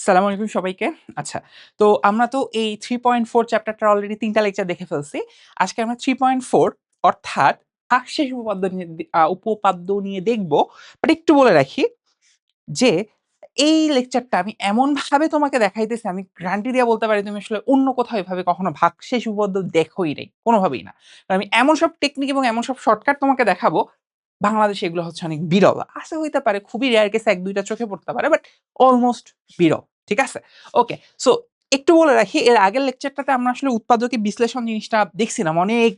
সালামু আলাইকুম সবাইকে। আচ্ছা, তো আমরা তো এই 3.4 চ্যাপ্টারটার অলরেডি ৩ টা লেকচার দেখে ফেলছি। আজকে আমরা 3.4 অর্থাৎ ভাগশেষ উপপাদ্য নিয়ে দেখব। বাট একটু বলে রাখি যে এই লেকচারটা আমি এমনভাবে তোমাকে দেখাইতেছি, আমি গ্যারান্টি দিয়ে বলতে পারি তুমি আসলে অন্য কোথাও এভাবে কখনো ভাগশেষ উপপাদ্য দেখোই নাই। কোনোভাবেই না। কারণ আমি এমন সব টেকনিক এবং এমন সব শর্টকাট তোমাকে দেখাবো, বাংলাদেশে এগুলো হচ্ছে অনেক বিরল। আছে হইতে পারে, খুবই রেয়ার কেসে ১-২ টা চোখে পড়তে পারে, বাট অলমোস্ট বিরল। ঠিক আছে? ওকে। সো একটু বলে রাখি, এর আগের লেকচারটাতে আমরা আসলে উৎপাদকের বিশ্লেষণ জিনিসটা দেখছিলাম। অনেক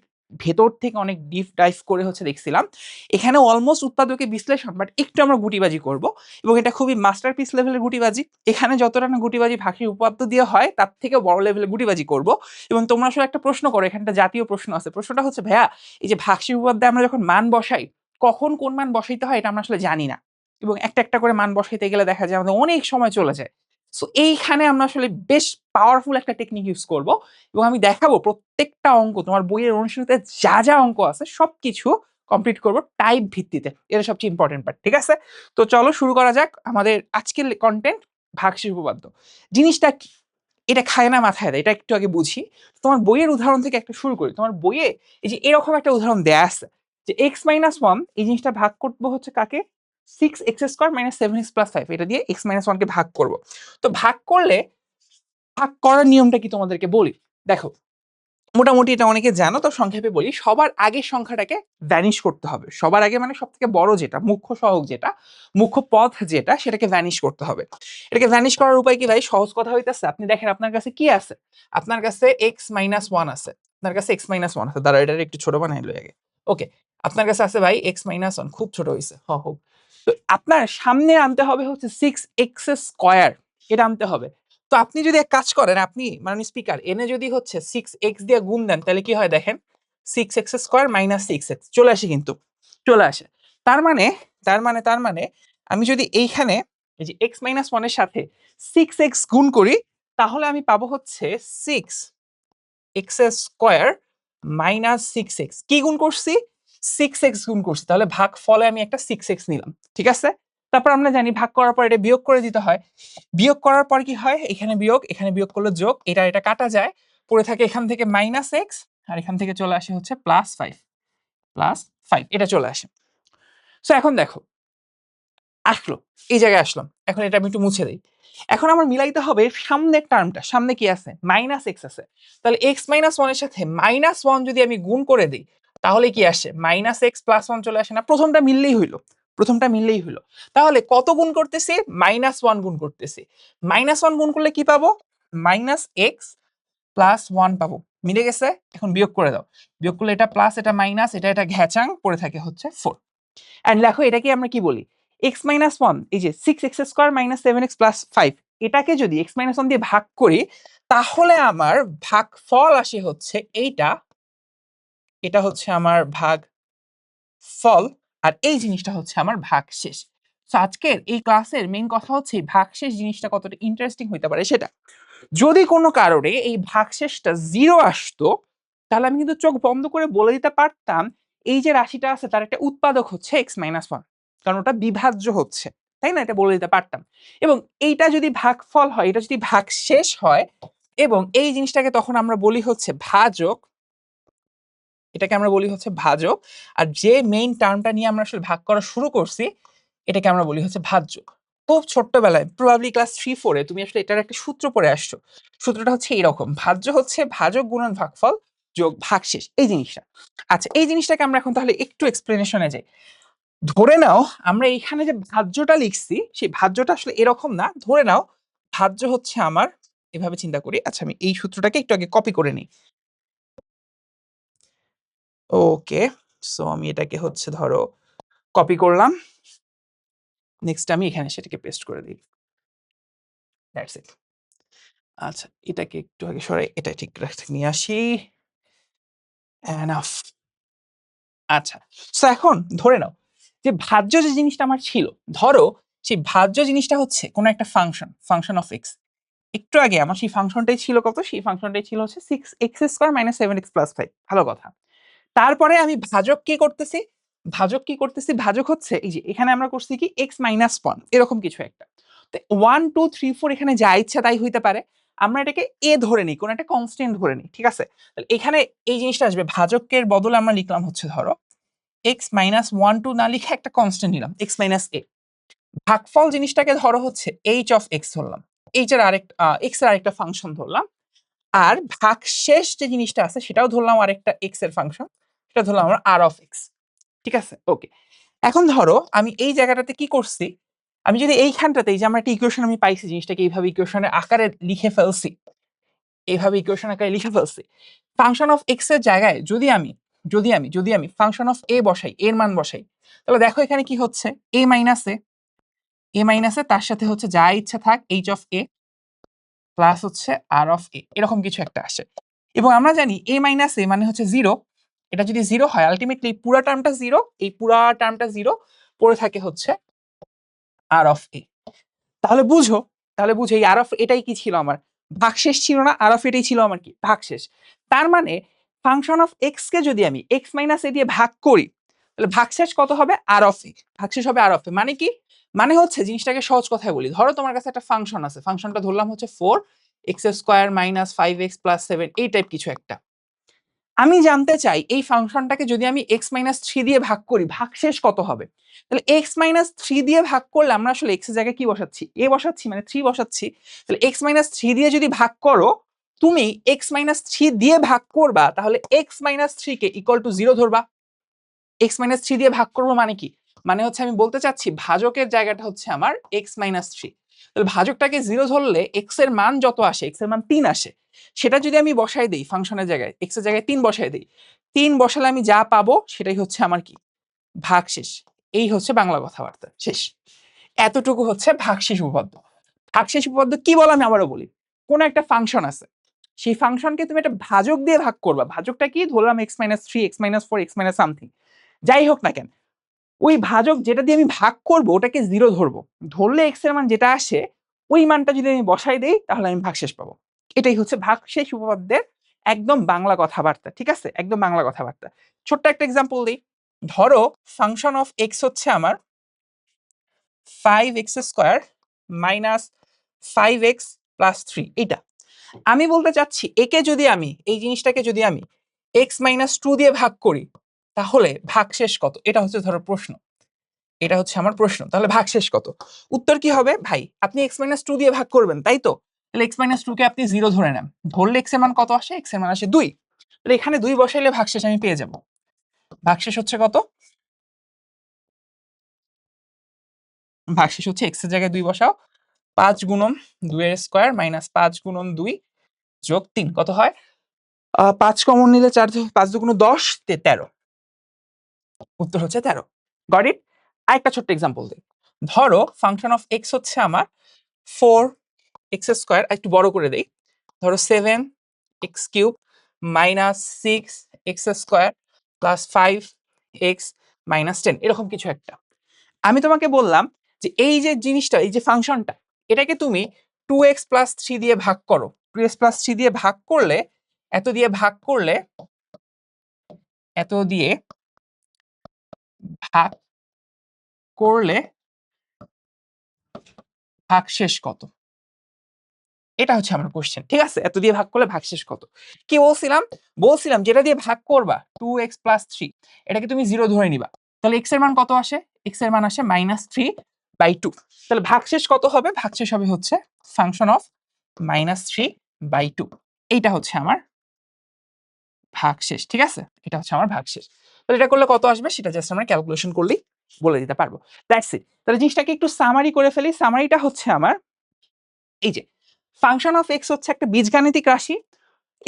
ভেতর থেকে অনেক ডিপ ডাইভ করে হচ্ছে দেখছিলাম। এখানে অলমোস্ট উৎপাদকের বিশ্লেষণ, বাট একটু আমরা গুটিবাজি করব এবং এটা খুবই মাস্টারপিস লেভেলের গুটিবাজি। এখানে যতটা না গুটিবাজি ভাগশেষ উপপাদ্য দিয়ে হয়, তার থেকেও বড় লেভেলের গুটিবাজি করব। এবং তোমরা আসলে একটা প্রশ্ন করো, এখানে একটা জাতীয় প্রশ্ন আছে। প্রশ্নটা হচ্ছে, ভাইয়া এই যে ভাগশেষ উপপাদ্যে আমরা যখন মান বসাই, কখন কোন মান বসাইতে হয় এটা আমরা আসলে জানি না, এবং একটা একটা করে মান বসাইতে গেলে দেখা যায় আমাদের অনেক সময় চলে যায়। সো এইখানে আমরা আসলে বেশ পাওয়ারফুল একটা টেকনিক ইউজ করব এবং আমি দেখাবো প্রত্যেকটা অঙ্ক তোমার বইয়ের অনুশীলনীতে যা যা অঙ্ক আছে সবকিছু কমপ্লিট করব টাইপ ভিত্তিতে। এটা সবচেয়ে ইম্পর্টেন্ট পার্ট। ঠিক আছে? তো চলো শুরু করা যাক আমাদের আজকের কন্টেন্ট, ভাগশেষ উপপাদ্য জিনিসটা কি। এটা খায় না মাথায় দেয়, এটা একটু আগে বুঝি। তোমার বইয়ের উদাহরণ থেকে একটা শুরু করি। তোমার বইয়ে এই যে এরকম একটা উদাহরণ দেয়া আছে যে x-1 এই জিনিসটা ভাগ করব হচ্ছে কাকে, 6x² - 7x + 5, এটা দিয়ে x-1 কে ভাগ করব। তো ভাগ করলে ভাগ করার নিয়মটা কি তোমাদেরকে বলি। দেখো, মোটামুটি এটা অনেকে জানো, তো সংক্ষেপে বলি। সবার আগে সংখ্যাটাকে ভ্যানিশ করতে হবে। সবার আগে মানে সবথেকে বড় যেটা, মুখ্য সহগ যেটা, মুখ্য পদ যেটা, সেটাকে ভ্যানিশ করতে হবে। এটাকে ভ্যানিশ করার উপায় কি ভাই? সহজ কথা হইতাছে, আপনি দেখেন আপনার কাছে কি আছে। আপনার কাছে x-1 আছে। আপনার কাছে x-1 আছে। দাঁড়াও, এটারে একটু ছোট বানাই লই আগে। ওকে, আপনার কাছে আছে ভাই x-1, খুব ছোট হইছে। হোক। তো আপনার সামনে আনতে হবে হচ্ছে 6x², এটা আনতে হবে। তো আপনি যদি এক কাজ করেন, আপনি মানে স্পিকার এনে যদি হচ্ছে 6x দিয়ে গুণ দেন, তাহলে কি হয় দেখেন, 6x² - 6x চলে আসে, কিন্তু চলে আসে। তার মানে তার মানে আমি যদি এইখানে এই যে x-1 এর সাথে 6x গুণ করি, তাহলে আমি পাবো হচ্ছে 6x² - 6x। কি গুণ করছি? 6x গুণ করছি। তাহলে ভাগ ফলে আমি একটা 6x নিলাম। ঠিক আছে? তারপর আমরা জানি ভাগ করার পর এটা বিয়োগ করে দিতে হয়। বিয়োগ করার পর কি হয়? এখানে বিয়োগ, এখানে বিয়োগ করলে যোগ, এটা কাটা যায়। পড়ে থাকে এখান থেকে -x, আর এখান থেকে চলে আসে হচ্ছে +5, +5 এটা চলে আসে। সো এখন দেখো, আসলো, এই জায়গায় আসলাম। এখন এটা আমি একটু মুছে দেই। এখন আমার মিলাইতে হবে সামনের টার্মটা। সামনে কি আছে? -x আছে। তাহলে x-1 এর সাথে -1 যদি আমি গুণ করে দেই, তাহলে কি আসে? -x + 1 চলে আসে না? প্রথমটা মিললেই হইলো। প্রথমটা মিললেই হইলো। তাহলে কত গুণ করতেছি? -1 গুণ করতেছি। -1 গুণ করলে কি পাবো? -x + 1 পাবো। মিলে গেছে? এখন বিয়োগ করে দাও। বিয়োগ করলে এটা প্লাস, এটা মাইনাস, এটা ঘ্যাচাং পড়ে থাকে হচ্ছে 4। এন্ড দেখো, এটাকে আমরা কি বলি? x-1, এই যে 6x² - 7x + 5, এটাকে যদি x-1 দিয়ে ভাগ করি, তাহলে আমার ভাগফল আসে হচ্ছে এইটা। এটা হচ্ছে আমার ভাগফল, আর এই জিনিসটা হচ্ছে আমার ভাগশেষ। সো আজকের এই ক্লাসের মেইন কথা হচ্ছে ভাগশেষ জিনিসটা কতটা ইন্টারেস্টিং হইতে পারে সেটা। যদি কোনো কারণে এই ভাগশেষটা 0 আসতো, তাহলে আমি কিন্তু চোখ বন্ধ করে বলে দিতে পারতাম এই যে রাশিটা আছে তার একটা উৎপাদক হচ্ছে x-1, কারণ ওটা বিভাজ্য হচ্ছে, তাই না? এটা বলে দিতে পারতাম। এবং এইটা যদি ভাগফল হয়, এটা যদি ভাগশেষ হয়, এবং এই জিনিসটাকে তখন আমরা বলি হচ্ছে ভাজক, এটাকে আমরা বলি হচ্ছে ভাজক। আর যে মেইন টার্মটা নিয়ে আমরা আসলে ভাগ করা শুরু করছি, এটাকে আমরা বলি হচ্ছে ভাজ্য। খুব ছোট্টবেলায় প্রবাবলি ক্লাস 3-4 তুমি আসলে এটার একটা সূত্র পড়ে আসছো। সূত্রটা হচ্ছে এইরকম, ভাজ্য হচ্ছে ভাজক গুণন ভাগফল যোগ ভাগশেষ, এই জিনিসটা। আচ্ছা, এই জিনিসটাকে আমরা এখন তাহলে একটু এক্সপ্লেনেশনে যাই। ধরে নাও আমরা এইখানে যে ভাজ্যটা লিখছি, সেই ভাজ্যটা আসলে এরকম না। ধরে নাও ভাজ্য হচ্ছে আমার, এভাবে চিন্তা করি। আচ্ছা, আমি এই সূত্রটাকে একটু আগে কপি করে নিই। ওকে, সো আমি এটাকে হচ্ছে ধরো কপি করলাম। নেক্সট আমি এখানে সেটাকে পেস্ট করে দিই। That's it. আচ্ছা, এটাকে একটু আগে সরাই, এটা ঠিক নিয়ে আসি। এনাফ। আচ্ছা, সো এখন ধরে নাও যে ভাজ্য যে জিনিসটা আমার ছিল, ধরো সেই ভাজ্য জিনিসটা হচ্ছে কোনো একটা ফাংশন অফ এক্স। একটু আগে আমার সেই ফাংশনটাই ছিল কত? সেই ফাংশনটাই ছিল হচ্ছে 6x² - 7x + 5। ভালো কথা। তারপরে আমি ভাজক কি করতেছি? ভাজক হচ্ছে এই যে এখানে আমরা করছি কি x-1 এরকম কিছু একটা। 1 2 3 4 এখানে যা ইচ্ছা তাই হইতে পারে, আমরা এটাকে এ ধরে নিই, কোন একটা কনস্ট্যান্ট ধরে নিই, ঠিক আছে? তাহলে এখানে এই জিনিসটা আসবে, ভাজকের বদলে আমরা লিখলাম হচ্ছে ধরো x মাইনাস 1 2 না লিখে একটা কনস্ট্যান্ট নিলাম x মাইনাস a। ভাগফল জিনিসটাকে ধরো হচ্ছে h অফ x ধরলাম, h এর আরেকটা x এর আরেকটা ফাংশন ধরলাম, আর ভাগশেষ যে জিনিসটা আছে সেটাও ধরলাম আরেকটা x এর ফাংশন, সেটা ধরলাম আমরা r অফ x, ঠিক আছে? ওকে, এখন ধরো আমি এই জায়গাটাতে কি করছি, আমি যদি এইখানটাতে এই যে আমরা একটা ইকুয়েশন আমি পাইছি, জিনিসটাকে এইভাবে ইকুয়েশনের আকারে লিখে ফেলছি, এইভাবে ইকুয়েশন আকারে লিখে ফেলছি, ফাংশন অফ এক্স এর জায়গায় যদি আমি ফাংশন অফ এ বসাই, এর মান বসাই, তাহলে দেখো এখানে কি হচ্ছে, এ মাইনাসে তার সাথে হচ্ছে যা ইচ্ছা থাক এইচ অফ এ প্লাস হচ্ছে আর অফ এ, এরকম কিছু একটা আসে। এবং আমরা জানি এ মাইনাস এ মানে হচ্ছে জিরো, এটা যদি জিরো হয় আলটিমেটলি পুরো টার্মটা জিরো, এই পুরো টার্মটা জিরো, পড়ে থাকে হচ্ছে আর অফ এ। তাহলে বুঝো এই আর অফ এটাই কি ছিল আমার, ভাগশেষ ছিল না, আর অফ এটাই ছিল আমার কি, ভাগশেষ। তার মানে ফাংশন অফ এক্স কে যদি আমি এক্স মাইনাস এ দিয়ে ভাগ করি, তাহলে ভাগশেষ কত হবে, আর অফ এ, ভাগশেষ হবে আর অফ এ। মানে কি, মানে হচ্ছে জিনিসটাকে সহজ কথায় বলি, ধরো তোমার কাছে একটা ফাংশন আছে, ফাংশনটা ধরলাম হচ্ছে 4x² মাইনাস 5x প্লাস 7, এই টাইপ কিছু একটা। আমি জানতে চাই এই ফাংশনটাকে যদি আমি x-3 দিয়ে ভাগ করি, ভাগশেষ কত হবে। তাহলে x-3 দিয়ে ভাগ করলে আমরা আসলে x এর জায়গায় কি বসাচ্ছি, a বসাচ্ছি, মানে 3 বসাচ্ছি। তাহলে x-3 দিয়ে যদি ভাগ করো, তুমি x-3 দিয়ে ভাগ করবা, তাহলে x-3 কে ইকুয়াল টু 0 ধরবা। x-3 দিয়ে ভাগ করবো মানে কি, মানে হচ্ছে আমি বলতে চাচ্ছি ভাজকের জায়গাটা হচ্ছে আমার x-3। তাহলে ভাজকটাকে 0 ধরলে x এর মান যত আসে, x এর মান 3 আসে, সেটা যদি আমি বসাই দেই ফাংশনের জায়গায়, x এর জায়গায় 3 বসাই দেই, 3 বসালে আমি যা পাবো সেটাই হচ্ছে আমার কি, ভাগশেষ। এই হচ্ছে বাংলা কথাবার্তা শেষ। এতটুকু হচ্ছে ভাগশেষ উপপাদ্য। ভাগশেষ উপপাদ্য কি বলে আমি আবারও বলি, কোন একটা ফাংশন আছে, সেই ফাংশনকে তুমি একটা ভাজক দিয়ে ভাগ করবা, ভাজকটা কি ধরলাম x-3 x-4 x সামথিং, যাই হোক না কেন, ওই ভাজক যেটা দিয়ে আমি ভাগ করব ওটাকে 0 ধরবো, ধরলে x এর মান যেটা আসে ওই মানটা যদি আমি বসাই দেই তাহলে আমি ভাগশেষ পাবো। এটাই হচ্ছে ভাগশেষ উপপাদ্যের একদম বাংলা কথাবার্তা, ঠিক আছে? একদম বাংলা কথাবার্তা। ছোট্ট একটা এক্সাম্পল দিই, ধরো ফাংশন অফ x হচ্ছে আমার 5x² মাইনাস 5x প্লাস 3, এটা আমি বলতে চাচ্ছি একে যদি আমি এই জিনিসটাকে যদি আমি x-2 দিয়ে ভাগ করি, তাহলে ভাগশেষ কত, এটা হচ্ছে ধরো প্রশ্ন, এটা হচ্ছে আমার প্রশ্ন। তাহলে ভাগশেষ কত, উত্তর কি হবে ভাই, আপনি x-2 দিয়ে ভাগ করবেন তাই তো, তাহলে x-2 কে আপনি 0 ধরে নেন, ধরলে x এর মান কত আসে, x এর মান আসে 2, তাহলে এখানে 2 বসাইলে ভাগশেষ আমি পেয়ে যাব। ভাগশেষ হচ্ছে কত, ভাগশেষ হচ্ছে x এর জায়গায় 2 বসাও, 5 গুণন 2 এর স্কয়ার মাইনাস 5 গুণন 2 যোগ 3 কত হয়, 5 কমন নিলে 4, 5 2 10, 13, উত্তর হচ্ছে 13। Got it? আরেকটা ছোট্ট এক্সাম্পল দিই, ধরো ফাংশন অফ x হচ্ছে আমার 4x² একটু বড় করে দেই, ধরো 7x³ minus 6x² plus 5x minus 10, এরকম কিছু একটা। আমি তোমাকে বললাম যে এই যে জিনিসটা, এই যে ফাংশনটা, এটাকে তুমি 2x প্লাস 3 দিয়ে ভাগ করো, 2x প্লাস 3 দিয়ে ভাগ করলে, এত দিয়ে ভাগ করলে, এত দিয়ে ভাগ করলে ভাগশেষ কত, এটা হচ্ছে আমার কোশ্চেন, ঠিক আছে? এত দিয়ে ভাগ করলে ভাগশেষ কত, কি বলছিলাম যেটা দিয়ে ভাগ করবা 2x প্লাস 3, এটাকে তুমি 0 ধরে নিবা, তাহলে x এর মান কত আসে, x এর মান আসে -3/2, তাহলে ভাগশেষ কত হবে, ভাগশেষ হবে হচ্ছে ফাংশন অফ -3/2, এইটা হচ্ছে আমার ভাগশেষ, ঠিক আছে? এটা হচ্ছে আমার ভাগশেষ। তাহলে এটা করলে কত আসবে সেটা জাস্ট আমরা ক্যালকুলেশন করলেই বলে দিতে পারবো, দ্যাটস ইট। তাহলে জিনিসটাকে একটু সামারি করে ফেলি, সামারিটা হচ্ছে আমার এই যে ফাংশন অফ এক্স হচ্ছে একটা বীজগাণিতিক রাশি,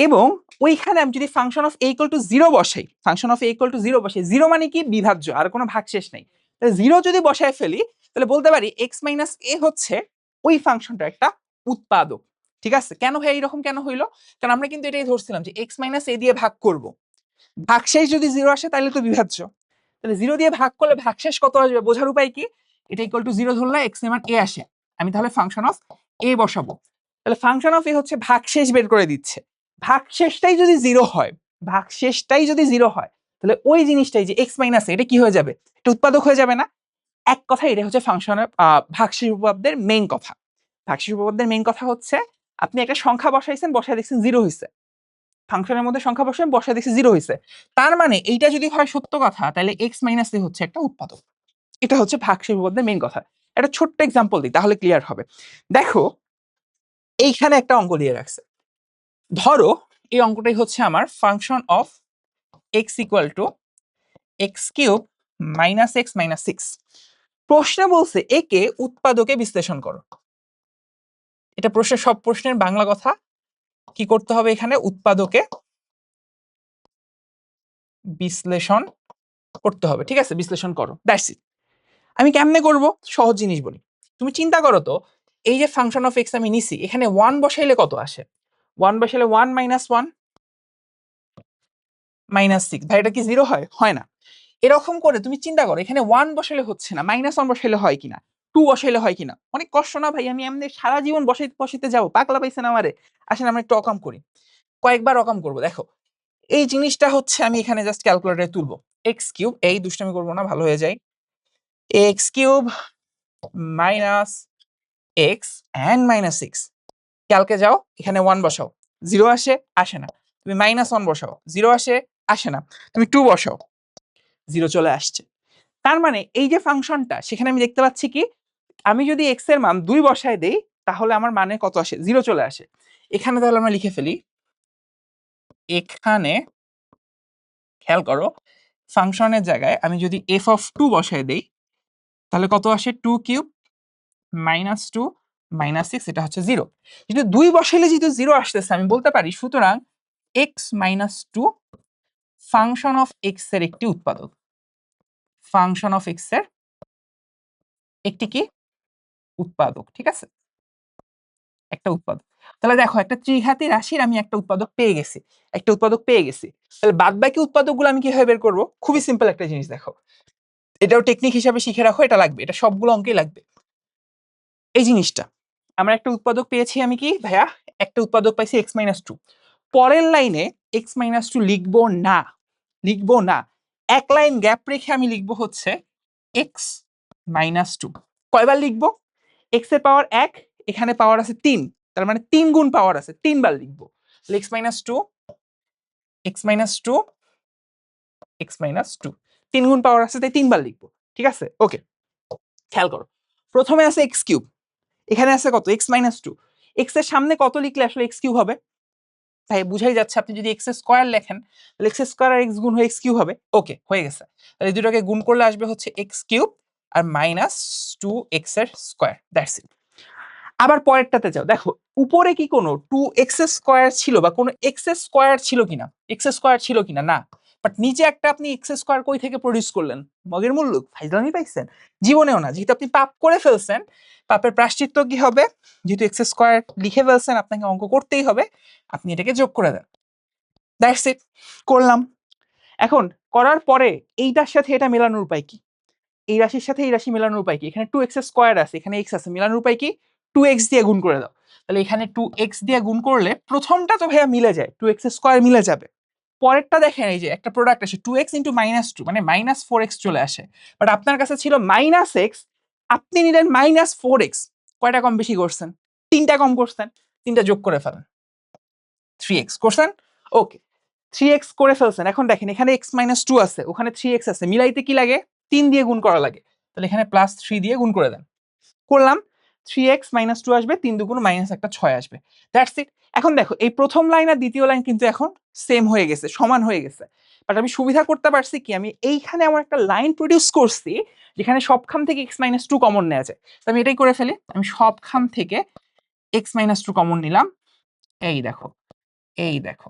এবং ওইখানে আমি যদি ফাংশন অফ a = 0 বসাই, ফাংশন অফ a = 0 বসাই, 0 মানে কি বিভাজ্য, আর কোনো ভাগশেষ নাই, তাহলে 0 যদি বসায় ফেলি তাহলে বলতে পারি x - a হচ্ছে ওই ফাংশনটা একটা উৎপাদক, ঠিক আছে? কেন ভাই এরকম কেন হইলো, কারণ আমরা কিন্তু এটাই ধরছিলাম যে x - a দিয়ে ভাগ করব, ভাগশেষ যদি 0 আসে তাহলে তো বিভাজ্য, তাহলে 0 দিয়ে ভাগ করলে ভাগশেষ কত আসবে বোঝার উপায় কি, এটা = 0 ধরলে x এর মান a আসে, আমি তাহলে ফাংশন অফ a বসাবো, তাহলে ফাংশন অফ a হচ্ছে ভাগশেষ বের করে দিচ্ছে, ভাগশেষটাই যদি 0 হয়, ভাগশেষটাই যদি 0 হয়, তাহলে ওই জিনিসটাই যে x - a এটা কি হয়ে যাবে, এটা উৎপাদক হয়ে যাবে না, এক কথা এটা হচ্ছে ফাংশনের ভাগশেষ উপপাদ্যের মেইন কথা। ভাগশেষ উপপাদ্যের মেইন কথা হচ্ছে আপনি একটা সংখ্যা বসাইছেন, বসায় দেখছেন 0 হইছে, ফাংশনের মধ্যে সংখ্যা বসায় বসায় দেখছি 0 হইছে, তার মানে এইটা যদি হয় সত্য কথা তাহলে x - a হচ্ছে একটা উৎপাদক। এটা হচ্ছে ভাগশেষ উপপাদ্যের মেইন কথা। একটা ছোট্ট এক্সাম্পল দিই তাহলে ক্লিয়ার হবে। দেখো এইখানে একটা অঙ্ক দিয়ে রাখছে, ধরো এই অঙ্কটাই হচ্ছে আমার function of x equal to x cube minus x minus six. প্রশ্নে বলছে একে উৎপাদকে বিশ্লেষণ করো। এটা প্রশ্নের সব প্রশ্নের বাংলা কথা, কি করতে হবে এখানে উৎপাদকে বিশ্লেষণ করতে হবে। ঠিক আছে, বিশ্লেষণ করো, দ্যাটস ইট। আমি কেমনে করব? সহজ জিনিস বলি, তুমি চিন্তা করো তো, এই যে ফাংশন অফ এক্স আমি নিছি, এখানে 1 বসাইলে কত আসে? 1 বসাইলে 1 মাইনাস 1 মাইনাস 6। ভাই এটা কি 0 হয়? হয় না। এরকম করে তুমি চিন্তা করো, এখানে 1 বসাইলে হচ্ছে না, -1 বসাইলে হয় কিনা, 2 বসাইলে হয় কিনা। অনেক কষ্ট না ভাই? আমি এমনি সারা জীবন বসাইতে বসাইতে যাবো, পাগলা পাইছেন আমারে? আসেন আমরা একটু অকাম করি, কয়েকবার অকাম করবো। দেখো এই জিনিসটা হচ্ছে আমি এখানে জাস্ট ক্যালকুলেটরে তুলবো, এক্স কিউব, এই দুষ্টামি করবো না, ভালো হয়ে যায়, x cube minus x and minus six. ক্যালকে যাও, এখানে 1 বসাও, 0 আসে? আসে না। তুমি -1 বসাও, 0 আসে? আসে না। তুমি 2 বসাও, 0 চলে আসছে। তার মানে এই যে ফাংশনটা, সেখানে আমি দেখতে পাচ্ছি কি, আমি যদি এক্স এর মান 2 বসায় দেই তাহলে আমার মানে কত আসে? 0 চলে আসে। এখানে তাহলে আমরা লিখে ফেলি, এখানে খেয়াল করো, ফাংশনের জায়গায় আমি যদি এফ অফ 2 বসায় দেই তাহলে কত আসে? 2 কিউব মাইনাস 2 মাইনাস 6, এটা হচ্ছে 0। কিন্তু 2 বসাইলে যেহেতু 0 আসতেছে, আমি বলতে পারি সুতরাং x minus 2 function of x এর একটি উৎপাদক। ফাংশন অফ এক্স এর একটি কি উৎপাদক, ঠিক আছে, একটা উৎপাদক। তাহলে দেখো একটা ত্রিঘাতী রাশির আমি একটা উৎপাদক পেয়ে গেছি, একটা উৎপাদক পেয়ে গেছি। তাহলে বাদ বাকি উৎপাদকগুলো আমি কিভাবে বের করবো? খুবই সিম্পল একটা জিনিস, দেখো এটাও টেকনিক হিসাবে শিখে রাখো, এটা লাগবে, এটা সবগুলো অঙ্কেই লাগবে। এই জিনিসটা আমরা একটা উৎপাদক পেয়েছি, আমি কি ভাইয়া একটা উৎপাদক পাইছি এক্স মাইনাস টু। পরের লাইনে এক্স মাইনাস টু লিখবো না, লিখবো না, এক লাইন গ্যাপ রেখে আমি লিখবো হচ্ছে এক্স মাইনাস টু। কয়বার লিখবো? এক্স এর পাওয়ার 1, এখানে পাওয়ার আছে 3, তার মানে 3 গুণ পাওয়ার আছে, 3 বার লিখবো। X minus two, x minus two, x minus two, 3 গুণ পাওয়ার আছে তাই 3 বার লিখবো। ঠিক আছে, ওকে। খেয়াল করো, প্রথমে আছে এক্স কিউব, এখানে আছে কত? X minus two. এক্স এর সামনে কত লিখলে আসলে এক্স কিউব হবে? তাই বুঝাই যাচ্ছে, আপনি যদি এক্স স্কোয়ার লেখেন তাহলে এক্স স্কোয়ার আর এক্স গুণ হয়ে এক্স কিউব হবে। ওকে, হয়ে গেছে। তাহলে এই দুটোকে গুণ করলে আসবে হচ্ছে এক্স কিউব আর মাইনাস 2 এক্স এর স্কোয়ার, দ্যাটস ইট। আবার পরেরটাতে যাও, দেখো উপরে কি কোনো 2x স্কোয়ার ছিল বা কোনো এক্স স্কোয়ার ছিল কিনা? এক্স স্কোয়ার ছিল কিনা? না। বাট নিচে একটা আপনি এক্স স্কোয়ার কই থেকে প্রডিউস করলেন? মগের মুল্লুক, ফাইজলামি পাইছেন? জীবনেও না। যেহেতু আপনি পাপ করে ফেলছেন, পাপের প্রায়শ্চিত্ত কি হবে? যেহেতু এক্স স্কোয়ার লিখে ফেলছেন, আপনাকে অঙ্ক করতেই হবে, আপনি এটাকে যোগ করে দেন, দ্যাটস ইট। করলাম। এখন করার পরে এইটার সাথে এটা মেলানোর উপায় কি? এই রাশির সাথে এই রাশি মেলানোর উপায় কি? এখানে 2x স্কয়ার আছে, এখানে x আছে, মেলানোর উপায় কি? 2x দিয়ে গুণ করে দাও। তাহলে এখানে 2x দিয়ে গুণ করলে প্রথমটা তো ভাইয়া মিলে যায়, 2x স্কয়ার মিলে যাবে। পরেরটা দেখেন, এই যে একটা প্রোডাক্ট আসে 2x ইন্টু মাইনাস 2 মানে মাইনাস 4x চলে আসে। বাট আপনার কাছে ছিল মাইনাস x, আপনি নিলেন মাইনাস 4x। কয়টা কম বেশি করছেন? 3টা কম করছেন, 3টা যোগ করে ফেলেন, 3x করছেন। ওকে, 3x করে ফেলছেন। এখন দেখেন এখানে x মাইনাস 2 আছে, ওখানে 3x আছে, মিলাইতে কি লাগে? 3 দিয়ে গুণ করা লাগে। তাহলে এখানে প্লাস 3 দিয়ে গুণ করে দেন। করলাম, 3x মাইনাস 2 আসবে, 3 দুগুণ মাইনাস একটা 6 আসবে, দ্যাটস ইট। এখন দেখো এই প্রথম লাইন আর দ্বিতীয় লাইন কিন্তু এখন সেম হয়ে গেছে, সমান হয়ে গেছে। বাট আমি সুবিধা করতে পারছি কি, আমি এইখানে আমার একটা লাইন প্রডিউস করছি যেখানে সবখান থেকে x মাইনাস 2 কমন নেওয়া যায়। তো আমি এটাই করে ফেলি, আমি সবখান থেকে x মাইনাস 2 কমন নিলাম। এই দেখো, এই দেখো,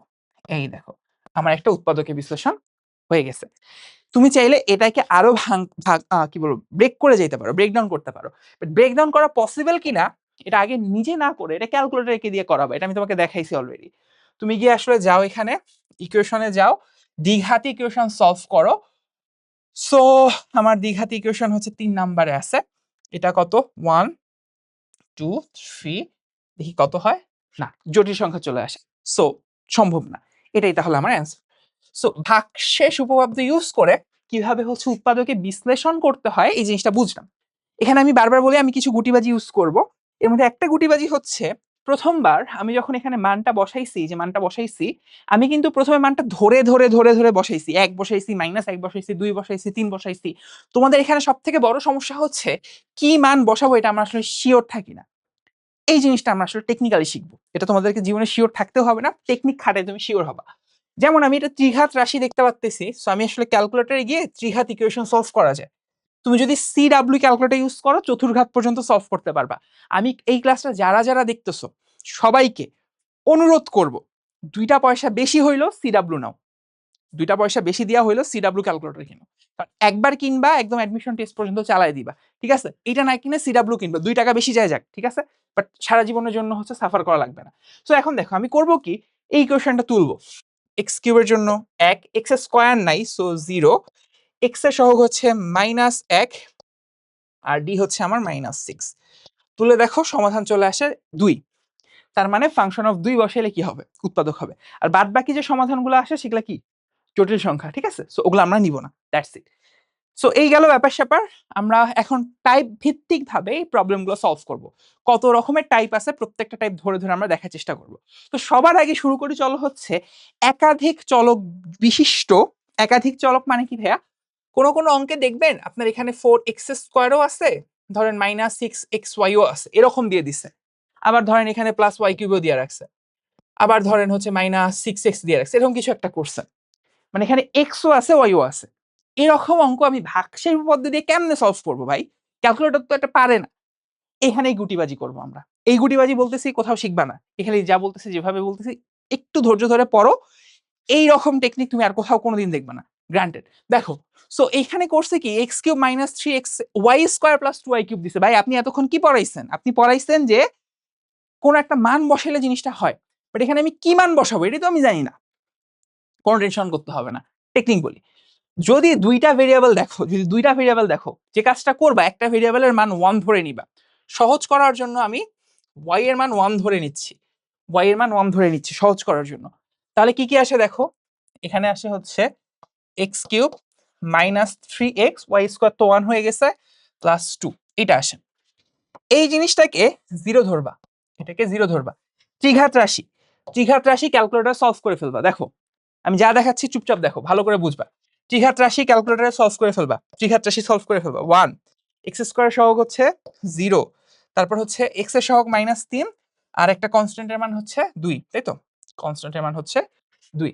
এই দেখো, আমার একটা উৎপাদকের বিশ্লেষণ হয়ে গেছে। তুমি চাইলে এটাকে আরো কি বলবো, ব্রেক করে যেতে পারো, ব্রেকডাউন করতে পারো। বাট ব্রেকডাউন করা পসিবল কিনা এটা আগে নিজে না করে এটা ক্যালকুলেটরকে দিয়ে করাবে, এটা আমি তোমাকে দেখাইছি অলরেডি। তুমি গিয়ে আসলে যাও, এখানে ইকুয়েশনে যাও, দ্বিঘাত ইকুয়েশন সলভ করো। সো আমার দ্বিঘাত ইকুয়েশন হচ্ছে 3 নম্বরে আছে, এটা কত? 1 2 3, দেখি কত হয়। না, জটিল সংখ্যা চলে আসে, সো সম্ভব না। এটাই তাহলে আমার অ্যান্সার। সো ভাগশেষ উপপাদ্য ইউজ করে কিভাবে হচ্ছে উৎপাদকে বিশ্লেষণ করতে হয় এই জিনিসটা বুঝলাম। এখানে আমি বারবার বলি আমি কিছু গুটিবাজি ইউজ করব। এর মধ্যে একটা গুটিবাজি হচ্ছে, প্রথমবার আমি যখন এখানে মানটা বসাইছি, যে মানটা বসাইছি, আমি কিন্তু প্রথমে মানটা ধরে ধরে ধরে ধরে বসাইছি, 1 বসাইছি, -1 বসাইছি, 2 বসাইছি, 3 বসাইছি। তোমাদের এখানে সব থেকে বড় সমস্যা হচ্ছে কি মান বসাবো এটা আমরা আসলে শিওর থাকি না। এই জিনিসটা আমরা আসলে টেকনিক্যালি শিখবো, এটা তোমাদেরকে জীবনে শিওর থাকতেও হবে না, টেকনিক খাটায় তুমি শিওর হবা। যেমন আমি এটা ত্রিঘাত রাশি দেখতে পাচ্তেছি, সো আমি আসলে ক্যালকুলেটরে গিয়ে ত্রিঘাত ইকুয়েশন সলভ করা যায়। তুমি যদি CW ক্যালকুলেটর ইউজ করো চতুর্ঘাত পর্যন্ত সলভ করতে পারবা। আমি এই ক্লাসটা যারা যারা দেখতেছো সবাইকে অনুরোধ করব, 2টা পয়সা বেশি হইলো CW নাও, 2টা পয়সা বেশি দেওয়া হইলো CW ক্যালকুলেটর কিনো, কারণ একবার কিনবা একদম অ্যাডমিশন টেস্ট পর্যন্ত চালাই দিবা, ঠিক আছে? এটা না কিনে CW কিনবা, 2 টাকা বেশি যায় যাক, ঠিক আছে, বাট সারা জীবনের জন্য হচ্ছে সাফার করা লাগবে না। সো এখন দেখো আমি করব কি, এই ইকুয়েশনটা তুলবো, এক্স কিউবের জন্য 1, এক্স স্কয়ার নাই সো 0, এক্স এর সহগ হচ্ছে -1 আর ডি হচ্ছে আমার -6। তুলে দেখো সমাধান চলে আসে 2, তার মানে ফাংশন অফ 2 বসাইলে কি হবে, উৎপাদক হবে। আর বাদ বাকি যে সমাধানগুলো আসে সেগুলো কি, জটিল সংখ্যা, ঠিক আছে? সো ওগুলো আমরা নিব না, দ্যাটস ইট। সো এই গেল ব্যাপার স্যাপার। আমরা এখন টাইপ ভিত্তিক ভাবে এই প্রবলেমগুলো সলভ করব। কত রকমের টাইপ আছে প্রত্যেকটা টাইপ ধরে ধরে আমরা দেখার চেষ্টা করব। তো সবার আগে শুরু করি চলো হচ্ছে একাধিক চলক বিশিষ্ট। একাধিক চলক মানে কি ভাইয়া, কোন কোন অঙ্কে দেখবেন আপনার এখানে 4x² আছে, ধরেন -6xy আছে, এরকম দিয়ে দিছে। আবার ধরেন এখানে +y³ দিয়ে রাখছে, আবার ধরেন হচ্ছে -6x দিয়ে রাখছে, এরকম কিছু একটা করছে, মানে এখানে এক্সও আছে ওয়াইও আছে। এরকম অঙ্ক আমি ভাগশেষ পদ্ধতি দিয়ে কেমনে সলভ করবো ভাই, ক্যালকুলেটর তো এটা পারে না। এখানেই গুটিবাজি করব আমরা। এই গুটিবাজি বলতেছি কোথাও শিখবা না, এখানে যা বলতেছি যেভাবে বলতেছি একটু ধৈর্য ধরে পড়ো, এই রকম টেকনিক তুমি আর কোথাও কোনোদিন দেখবা না, গ্রান্টেড। দেখো, সো এখানে করছে কি x³ - 3xy² + 2y³ দিছে। ভাই আপনি এতক্ষণ কি পড়াইছেন, আপনি পড়াইছেন যে কোন একটা মান বসাইলে জিনিসটা হয়, বাট এখানে আমি কি মান বসাবো এটা তো আমি জানি না। কোনো টেনশন করতে হবে না, টেকনিক বলি। যদি 2টা ভেরিয়েবল দেখো, যদি 2টা ভেরিয়েবল দেখো, যে কাজটা করবা একটা ভেরিয়েবলের মান 1 ধরে নিবা। সহজ করার জন্য আমি y এর মান 1 ধরে নিচ্ছি, y এর মান 1 ধরে নিচ্ছি সহজ করার জন্য। তাহলে কি কি আসে দেখো, এখানে আসে হচ্ছে x³ - 3x y² তো 1 হয়ে গেছে +2, এটা আসে। এই জিনিসটাকে 0 ধরবা, এটাকে 0 ধরবা। ত্রিঘাত রাশি, ত্রিঘাত রাশি ক্যালকুলেটর সলভ করে ফেলবা। দেখো আমি যা দেখাচ্ছি চুপচাপ দেখো, ভালো করে বুঝবা। ত্রিঘাত রাশি ক্যালকুলেটরে সলভ করে ফেলবা, ত্রিঘাত রাশি সলভ করে ফেলবা। 1, x² সহগ হচ্ছে 0, তারপর হচ্ছে x এর সহগ -3, আর একটা কনস্ট্যান্টের মান হচ্ছে 2, তাই তো? কনস্ট্যান্টের মান হচ্ছে 2।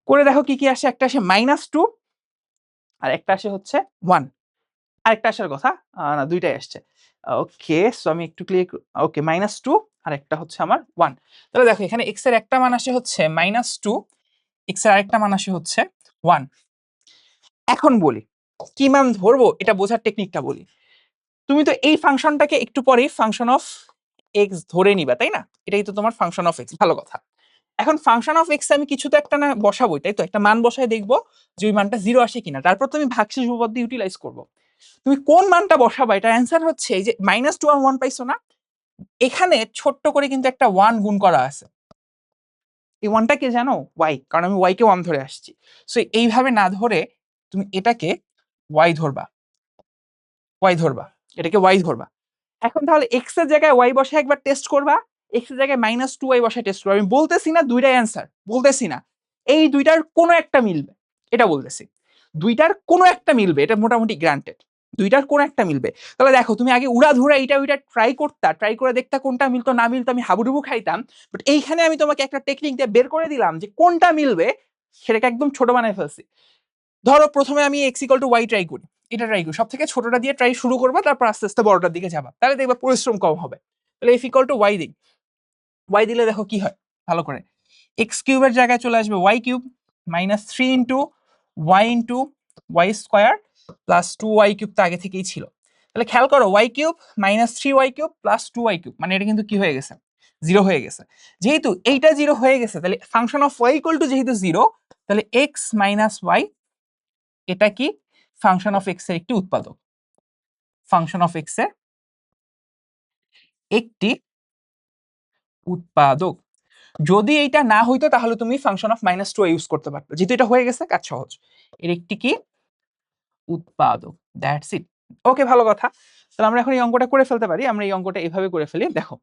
করে দেখো কি কি আসে, একটা আসে -2 আর একটা আসে হচ্ছে 1, আরেকটা আসার কথা, না দুইটাই আসছে। ওকে, সো আমি একটু ক্লিক, ওকে -2 আর একটা হচ্ছে আমার 1। তাহলে দেখো এখানে x এর একটা মান আসে হচ্ছে -2, x এর আরেকটা মান আসে হচ্ছে 1। এখন বলি কি মান ধরবো এটা বোঝার টেকনিকটা বলি। তুমি তো এই ফাংশনটাকে একটু পরেই ফাংশন অফ এক্স ধরে নিবা, তাই না? এটাই তো তোমার ফাংশন অফ এক্স, ভালো কথা। এখন ফাংশন অফ এক্স আমি কিছু তো একটা না বসাবোই, তাই তো? একটা মান বসায় দেখবো যে ওই মানটা 0 আসে কিনা, তারপর তুমি ভাগশেষ উপপাদ্য ইউটিলাইজ করবো। তুমি কোন মানটা বসাবা এটার অ্যান্সার হচ্ছে এই যে -2 আর 1 পাইছো না, এখানে ছোট্ট করে কিন্তু একটা 1 গুণ করা আছে। এই 1টা কে জানো? y, কারণ আমি y কে 1 ধরে আসছি। সো এইভাবে না ধরে তুমি এটাকে y ধরবা, y ধরবা, এটাকে y ধরবা। এখন তাহলে x এর জায়গায় y বসে একবার টেস্ট করবা, x এর জায়গায় -2y বসে টেস্ট করবা। আমি বলতেছি না দুইটাই অ্যান্সার, বলতেছি না এই দুইটার কোনো একটা মিলবে, এটা বলতেছি। দুইটার কোনো একটা মিলবে, এটা মোটামুটি গ্রান্টেড, দুইটার কোনো একটা মিলবে। তাহলে দেখো তুমি আগে উড়াধুরা এইটা ওইটা ট্রাই করতা, ট্রাই করে দেখতা কোনটা মিলতো না মিলতো, আমি হাবুডুবু খাইতাম। বাট এইখানে আমি তোমাকে একটা টেকনিক দিয়ে বের করে দিলাম যে কোনটা মিলবে, সেটাকে একদম ছোট বানায় ফেলছি। ধরো প্রথমে আমি x=y ট্রাই করি, এটা ট্রাই করি, সব থেকে ছোটটা দিয়ে ট্রাই শুরু করবা, তারপর আস্তে আস্তে বড়টার দিকে যাবা, তাহলে দেখবা পরিশ্রম কম হবে। তাহলে f=y দিই, y দিলে দেখো কি হয় ভালো করে, x³ এর জায়গায় চলে আসবে y³ -3 y y² + 2y³ তো আগে থেকেই ছিল। তাহলে খেয়াল করো y³ -3y³ + 2y³ মানে এটা কিন্তু কি হয়ে গেছে, 0 হয়ে গেছে। যেহেতু এইটা 0 হয়ে গেছে তাহলে ফাংশন অফ y যেহেতু 0, তাহলে x - y এটা কি ফাংশন অফ এক্স এর একটি উৎপাদক, ফাংশন অফ এক্স এর একটি উৎপাদক। যদি এটা না হইতো তাহলে তুমি ফাংশন অফ -2 ইউজ করতে পারতো, যেহেতু এটা হয়ে গেছে কাজ সহজ। এর একটি কি উৎপাদক, দ্যাটস ইট। ওকে, ভালো কথা। তাহলে আমরা এখন এই অঙ্কটা করে ফেলতে পারি। আমরা এই অঙ্কটা এভাবে করে ফেলি। দেখো,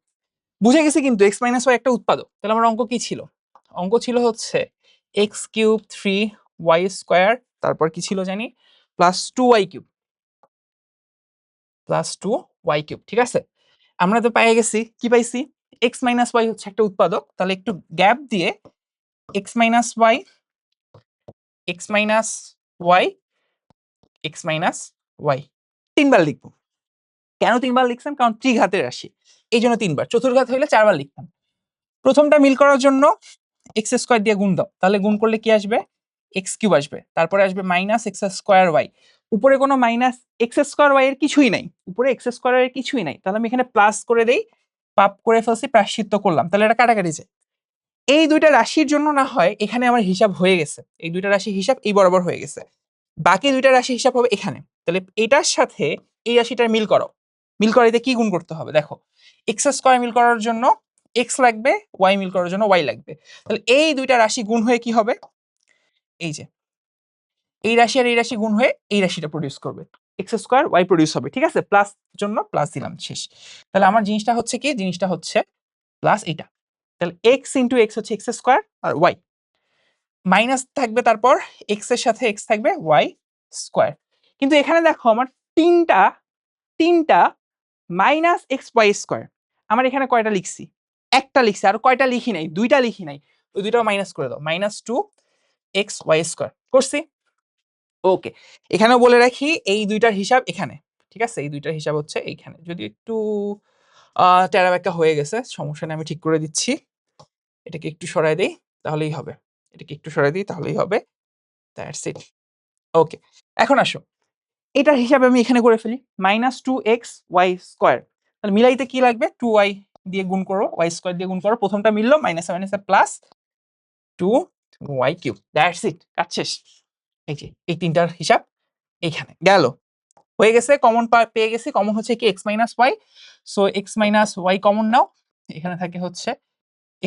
বুঝে গেছি কিন্তু এক্স মাইনাস ওয়াই একটা উৎপাদক। তাহলে আমার অঙ্ক কি ছিল? অঙ্ক ছিল হচ্ছে এক্স কিউব 3y স্কোয়ার, তারপর কি ছিল জানি, plus 2y cube, plus 2y cube. ঠিক আছে, আমরা তো পেয়ে গেছি, কি পাইছি? এক্স মাইনাস ওয়াই হচ্ছে একটা উৎপাদক। তাহলে একটু গ্যাপ দিয়ে x minus y, x minus y, x minus y তিনবার লিখবো। কেন তিনবার লিখছেন? কারণ ত্রিঘাতের রাশি, এই জন্য তিনবার। চতুর্ঘাত হইলে চারবার লিখতাম। প্রথমটা মিল করার জন্য এক্স স্কোয়ার দিয়ে গুণ দাও, তাহলে গুণ করলে কি আসবে? এক্স কিউব আসবে, তারপরে আসবে মাইনাস এক্স স্কোয়ার ওয়াই। উপরে কোনো মাইনাস এক্স স্কোয়ার ওয়াই এর কিছুই নাই, উপরে এক্স স্কোয়ার এর কিছুই নাই, তাহলে আমি এখানে প্লাস করে দেই, পাপ করে ফেলছি, প্রায়শ্চিত্ত করলাম, তাহলে এটা কাটাকাটি যায়। এই দুইটা রাশির জন্য না হয় এখানে আমার হিসাব হয়ে গেছে, এই দুইটা রাশির হিসাব এই বরাবর হয়ে গেছে, বাকি দুইটা রাশি হিসাব হবে এখানে। তাহলে এটার সাথে এই রাশিটার মিল করো, মিল করাইতে কি গুণ করতে হবে? দেখো, এক্স স্কোয়ার মিল করার জন্য এক্স লাগবে, ওয়াই মিল করার জন্য ওয়াই লাগবে। তাহলে এই দুইটা রাশি গুণ হয়ে কি হবে? এই যে এই রাশি আর এই রাশি গুণ হয়ে এই রাশিটা প্রডিউস করবে, এক্স স্কোয়ার ওয়াই প্রডিউস হবে। ঠিক আছে, প্লাস জন্য প্লাস দিলাম, শেষ। তাহলে আমার জিনিসটা হচ্ছে কি? জিনিসটা হচ্ছে প্লাস এটা। তাহলে এক্স ইন্টু এক্স হচ্ছে এক্স স্কোয়ার, আর ওয়াই মাইনাস থাকবে, তারপর এক্স এর সাথে এক্স থাকবে ওয়াই স্কোয়ার। কিন্তু এখানে দেখো আমার তিনটা তিনটা মাইনাস এক্স ওয়াই স্কোয়ার, আমার এখানে কয়টা লিখছি? একটা লিখছি, আর কয়টা লিখি নাই? দুইটা লিখি নাই, ওই দুইটাও মাইনাস করে দাও, মাইনাস 2xy স্কোয়ার করছি। ওকে, এখানেও বলে রাখি এই দুইটার হিসাব এখানে। ঠিক আছে, এই দুইটার হিসাব হচ্ছে এইখানে। যদি একটু টেরা ব্যাকা হয়ে গেছে, সমস্যা নেই, আমি ঠিক করে দিচ্ছি। এটাকে একটু সরাই দেই তাহলেই হবে, এটাকে একটু সরাই দিই তাহলেই হবে। That's it. ওকে, এখন আসো এটার হিসাবে আমি এখানে করে ফেলি, মাইনাস 2xy স্কোয়ার। তাহলে মিলাইতে কি লাগবে? 2y দিয়ে গুণ করো, ওয়াই স্কোয়ার দিয়ে গুণ করো, প্রথমটা মিললো, minus minus plus 2y cube. That's it, কাজ শেষ। এই যে এই তিনটার হিসাব এইখানে গেল, হয়ে গেছে। কমন পেয়ে গেছি, কমন হচ্ছে কি? X minus y. So x minus y common নাও, এখানে থাকে হচ্ছে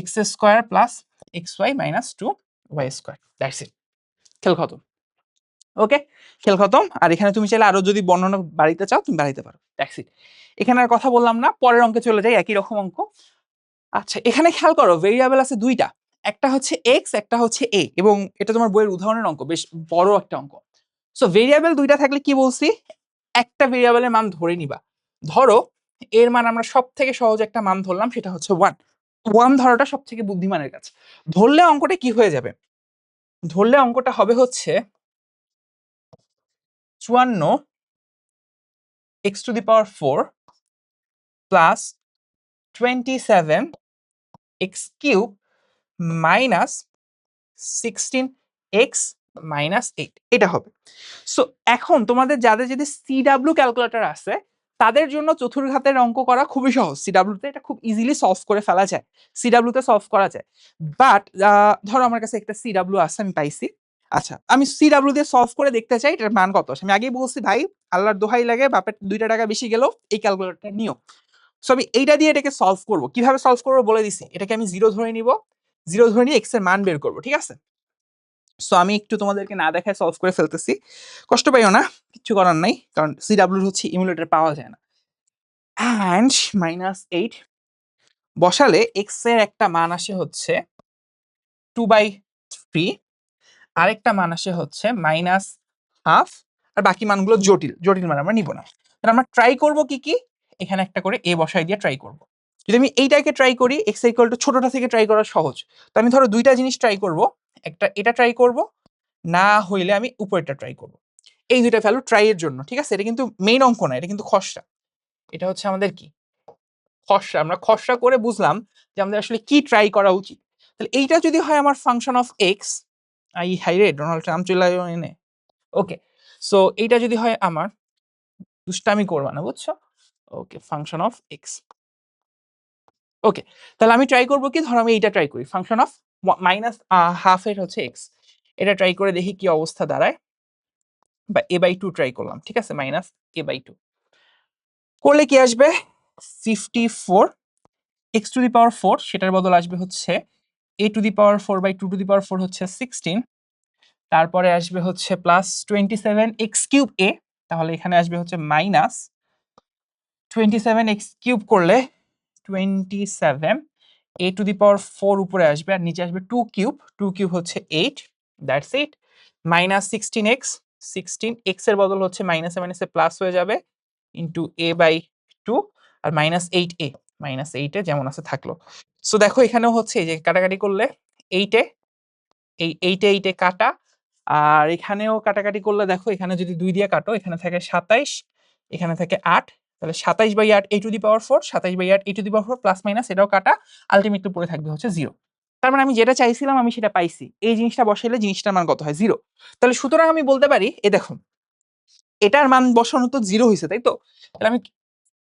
x square plus x y minus 2y square. That's it, খেল খতম। ওকে, খেল খতম। আর এখানে তুমি চাইলে আরো যদি বর্ণনা বাড়িতে চাও তুমি বাড়াইতে পারো, দ্যাটস ইট। এখানে আর কথা বললাম না, পরের অঙ্কে চলে যাই, একই রকম অঙ্ক। আচ্ছা, এখানে খেয়াল করো, ভেরিয়েবল আছে দুইটা, একটা হচ্ছে এক্স, একটা হচ্ছে এ, এবং এটা তোমার বইয়ের উদাহরণের অঙ্ক, বেশ বড় একটা অঙ্ক। সো ভেরিয়েবল দুইটা থাকলে কি বলছি? একটা ভেরিয়েবলের মান ধরে নিবা। ধরো এর মান আমরা সব থেকে সহজ একটা মান ধরলাম, সেটা হচ্ছে 1। 1 ধরাটা সব থেকে বুদ্ধিমানের কাজ। ধরলে অঙ্কটা কি হয়ে যাবে? ধরলে অঙ্কটা হবে হচ্ছে 54 x two the power 4 plus 27 x cube minus 16 x minus 8, এটা হবে। সো এখন তোমাদের যাদের যদি সিডাব্লিউ ক্যালকুলেটর আছে তাদের জন্য চতুর্ঘাতের অঙ্ক করা খুবই সহজ। সিডাব্লিউ তে এটা খুব ইজিলি সলভ করে ফেলা যায়, সিডাব্লিউ তে সলভ করা যায়। বাট ধরো আমার কাছে একটা সিডাব্লিউ আছে, আমি পাইছি। আচ্ছা, আমি সিডাব্লিউ দিয়ে সলভ করে দেখতে চাই এটার মান কত আসে। আমি আগেই বলছি ভাই, আল্লাহর দোহাই লাগে, বাপের 2টা টাকা বেশি গেলেও এই ক্যালকুলেটরটা নিও। সো আমি এইটা দিয়ে এটাকে সলভ করব, কিভাবে সলভ করবো বলে দিছি। এটাকে আমি 0 ধরে নিব, 0 ধরে নিয়ে এক্স এর মান বের করব, ঠিক আছে? সো আমি একটু তোমাদেরকে না দেখায় সলভ করে ফেলতেছি, কষ্ট পাইও না, কিছু করার নাই, কারণ সিডাব্লিউ হচ্ছে ইমুলেটর পাওয়া যায় না। অ্যান্ড -8 বসালে এক্স এর একটা মান আসে হচ্ছে 2/3, আরেকটা মান আসে হচ্ছে -12, আর বাকি মানগুলো জটিল জটিল মান আমরা নিব না। তাহলে আমরা ট্রাই করব কি কি, এখানে একটা করে এ বসাই দিয়ে ট্রাই করব। যদি আমি এইটাকে ট্রাই করি, এক্স ইকুয়াল টু ছোটটা থেকে ট্রাই করা সহজ। তো আমি ধরো দুইটা জিনিস ট্রাই করব, একটা এটা ট্রাই করব, না হইলে আমি উপরেরটা ট্রাই করব। এই দুইটা ভ্যালু ট্রাই এর জন্য, ঠিক আছে? এটা কিন্তু মেইন অঙ্ক না, এটা কিন্তু খসড়া। এটা হচ্ছে আমাদের কি? খসড়া। আমরা খসড়া করে বুঝলাম যে আমাদের আসলে কি ট্রাই করা উচিত। তাহলে এইটা যদি হয় আমার ফাংশন অফ এক্স, আই হাই রে ডোনাল্ড ট্রাম্প চলে এনে, ওকে। সো এইটা যদি হয় আমার, দুষ্টামি করবা না, বুঝছো? ওকে, ফাংশন অফ এক্স। ওকে, তাহলে আমি ট্রাই করবো কি, ধরো আমি এইটা ট্রাই করি, ফাংশন অফ -12 এর হচ্ছে এক্স, এটা ট্রাই করে দেখি কি অবস্থা দাঁড়ায়। বা a/2 ট্রাই করলাম, ঠিক আছে, -a/2 করলে কি আসবে? 54 x টু দি পাওয়ার 4, সেটার বদল আসবে হচ্ছে a to the power 4/2 to the power 4 হচ্ছে 16, তারপরে আসবে হচ্ছে প্লাস 27x³ a, তাহলে এখানে আসবে হচ্ছে মাইনাস 27x³ করলে 27 a⁴ উপরে আসবে আর নিচে আসবে 2³ হচ্ছে 8, that's it. Minus 16x, 16x এর বদল হচ্ছে মাইনাসে মাইনাসে প্লাস হয়ে যাবে ইন্টু a/2 আর -8a, -8 এ যেমন আছে থাকলো। সো দেখো এখানেও হচ্ছে এই যে কাটাকাটি করলে 8 এ এই 8 এ 8 এ কাটা, আর এখানেও কাটাকাটি করলে দেখো এখানে যদি 2 দিয়ে কাটো এখানে থাকে 27, এখানে থাকে 8, তাহলে 27/8 a⁴, 27/8 a⁴ প্লাস মাইনাস এটাও কাটা, আলটিমেটলি পড়ে থাকবে হচ্ছে 0। তার মানে আমি যেটা চাইছিলাম আমি সেটা পাইছি। এই জিনিসটা বসাইলে জিনিসটার মান কত হয়? 0। তাহলে সুতরাং আমি বলতে পারি এ দেখো এটার মান বসানো তো 0 হয়েছে, তাই তো? তাহলে আমি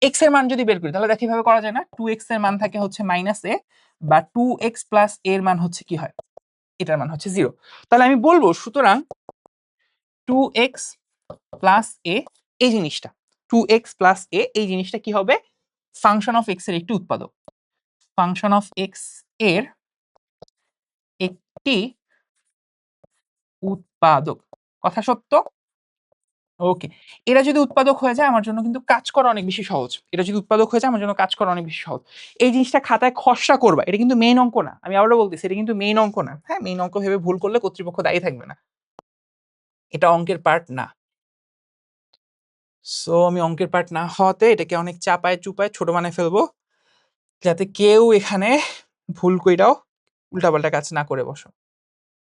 x এর মান যদি বের করি তাহলে দেখো কিভাবে করা যায় না, 2x এর মান থাকে হচ্ছে -a বা 2x + a এর মান হচ্ছে কি হয়, এটার মান হচ্ছে 0। তাহলে আমি বলবো সুতরাং 2x + a এই জিনিসটা 2x + a এই জিনিসটা কি হবে? ফাংশন অফ x এর একটি উৎপাদক। ফাংশন অফ x এর একটি উৎপাদক, কথা সত্য? ওকে, এরা যদি উৎপাদক হয়ে যায় আমার জন্য কিন্তু কাজ করা অনেক বেশি সহজ। এটা যদি উৎপাদক হয়ে যায় আমার জন্য কাজ করা অনেক বেশি সহজ। এই জিনিসটা খাতায় খসড়া করবা, এটা কিন্তু মেইন অঙ্ক না। আমি আবারও বলতেছি এটা কিন্তু মেইন অঙ্ক না। হ্যাঁ, মেইন অঙ্ক ভেবে ভুল করলে কর্তৃপক্ষ দায়ী থাকবে না, এটা অঙ্কের পার্ট না। সো আমি অঙ্কের পার্ট না হওয়াতে এটাকে অনেক চাপায় চুপায় ছোট বানায় ফেলবো, যাতে কেউ এখানে ভুল কইরাও উল্টাপাল্টা কাজ না করে বসো।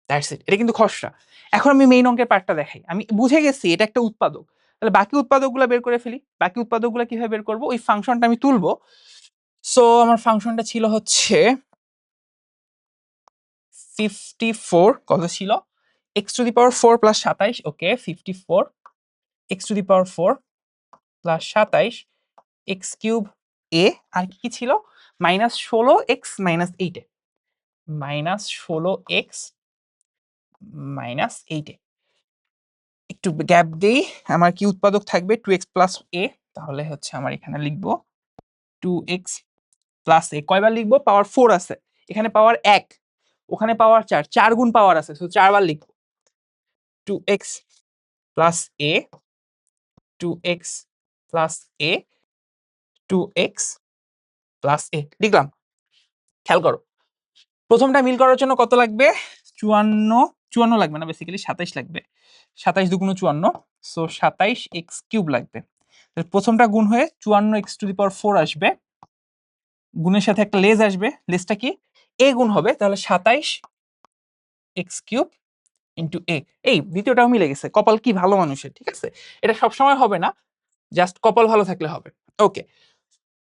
দ্যাটস ইট, এটা কিন্তু খসড়া। এখন আমি মেইন অঙ্কের পার্টটা দেখাই। আমি বুঝে গেছি এটা একটা উৎপাদক, তাহলে বাকি উৎপাদকগুলো বের করে ফেলি। বাকি উৎপাদকগুলো কিভাবে বের করব? ওই ফাংশনটা আমি তুলবো। সো আমার ফাংশনটা ছিল হচ্ছে 54, কত ছিল? x⁴ + 27, okay 54 x⁴ + 27 x³ a, আর কি ছিল? -16x -8 এ, -16x -8 এ একটু গ্যাপ দেই। আমার কি উৎপাদক থাকবে? 2x + a, তাহলে হচ্ছে আমার এখানে লিখবো 2x + a। কয়বার লিখবো? পাওয়ার 4 আছে, এখানে পাওয়ার 1, ওখানে পাওয়ার 4, 4 গুণ পাওয়ার আছে, সো 4 বার লিখবো 2x + a, 2x + a, 2x + a লিখলাম। খেয়াল করো প্রথমটা মিল করার জন্য কত লাগবে? 54, 54 লাগবে না, বেসিক্যালি 27 লাগবে। 27 × 2 = 54, সো 27x³ লাগবে। তাহলে প্রথমটা গুণ হয়ে 54x⁴ আসবে, গুণের সাথে একটা লেজ আসবে, লেজটা কি? a গুণ হবে, তাহলে 27x³ * a। এই দ্বিতীয়টাও মিলে গেছে, কপাল কি ভালো মানুষের, ঠিক আছে? এটা সব সময় হবে না, জাস্ট কপাল ভালো থাকলে হবে। ওকে,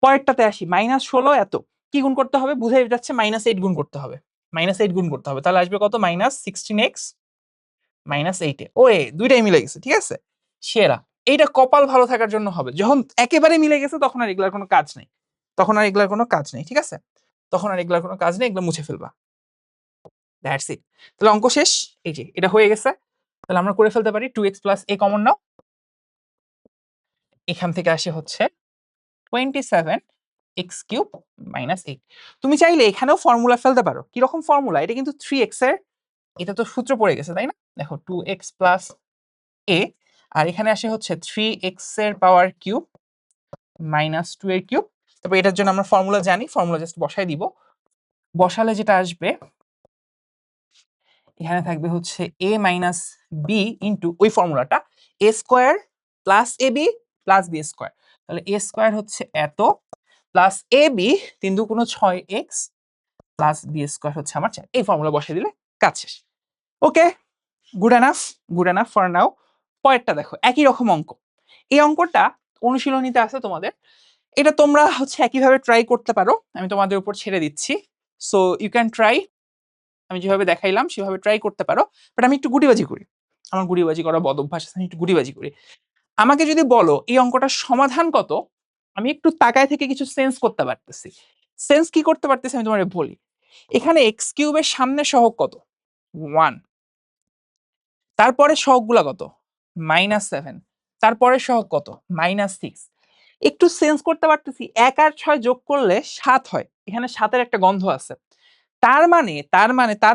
পরেরটাতে আসি। -16 এত কি গুণ করতে হবে? বুঝাই যাচ্ছে -8 গুণ করতে হবে, -8 গুণ করতে হবে, তাহলে আসবে কত? -16x -8 এ। ওয়ে দুইটাই মিলে গেছে, ঠিক আছে, সেরা। এইটা কপাল ভালো থাকার জন্য হবে। যখন একেবারে মিলে গেছে তখন আর এগুলার কোনো কাজ নেই, তখন আর এগুলার কোনো কাজ নেই, ঠিক আছে? তখন আর এগুলার কোনো কাজ নেই, এগুলো মুছে ফেলবা। That's it. তাহলে অঙ্ক শেষ। এই যে এটা হয়ে গেছে, তাহলে আমরা করে ফেলতে পারি 2x + a কমন নাও, এখান থেকে আসে হচ্ছে 27x³ - 8। তুমি চাইলে এখানেও ফর্মুলা ফেলতে পারো। কি রকম ফর্মুলা? এটা কিন্তু 3x এর, এটা তো সূত্র পড়ে গেছে তাই না? দেখো 2x + a, আর এখানে আসে হচ্ছে 3x এর পাওয়ার কিউব -2 এর কিউব। তারপর এটার জন্য আমরা ফর্মুলা জানি, ফর্মুলা জাস্ট বসাই দিব। বসালে যেটা আসবে এখানে থাকবে হচ্ছে a - b ইন্টু ওই ফর্মুলাটা a² + ab + b²। তাহলে a² হচ্ছে এত plus ab 3 × 2 = 6x plus b² হচ্ছে আমার 4। এই ফর্মুলা বসিয়ে দিলে কাজ শেষ। Okay, good enough, good enough for now. পরেরটা দেখো, একই রকম অঙ্ক। এই অঙ্কটা অনুশীলনীতে আছে তোমাদের, এটা তোমরা হচ্ছে একইভাবে ট্রাই করতে পারো, আমি তোমাদের উপর ছেড়ে দিচ্ছি। সো ইউ ক্যান ট্রাই, আমি যেভাবে দেখাইলাম সেভাবে ট্রাই করতে পারো। বাট আমি একটু গুটিবাজি করি, আমার গুটিবাজি করা বদ অভ্যাস আছে, আমি একটু গুটিবাজি করি। আমাকে যদি বলো এই অঙ্কটার সমাধান কত, আমি একটু তাকায় থেকে কিছু সেন্স করতে পারতেছি। সেন্স কি করতে পারতেছি আমি তোমারে বলি। এখানে x³ এর সামনে সহগ কত? 1, তারপরে সহগগুলা কত? -7, তারপরে সহগ কত? -6। একটু সেন্স করতে পারতেছি 1 আর 6 যোগ করলে 7 হয়, এখানে 7 এর একটা গন্ধ আছে। তার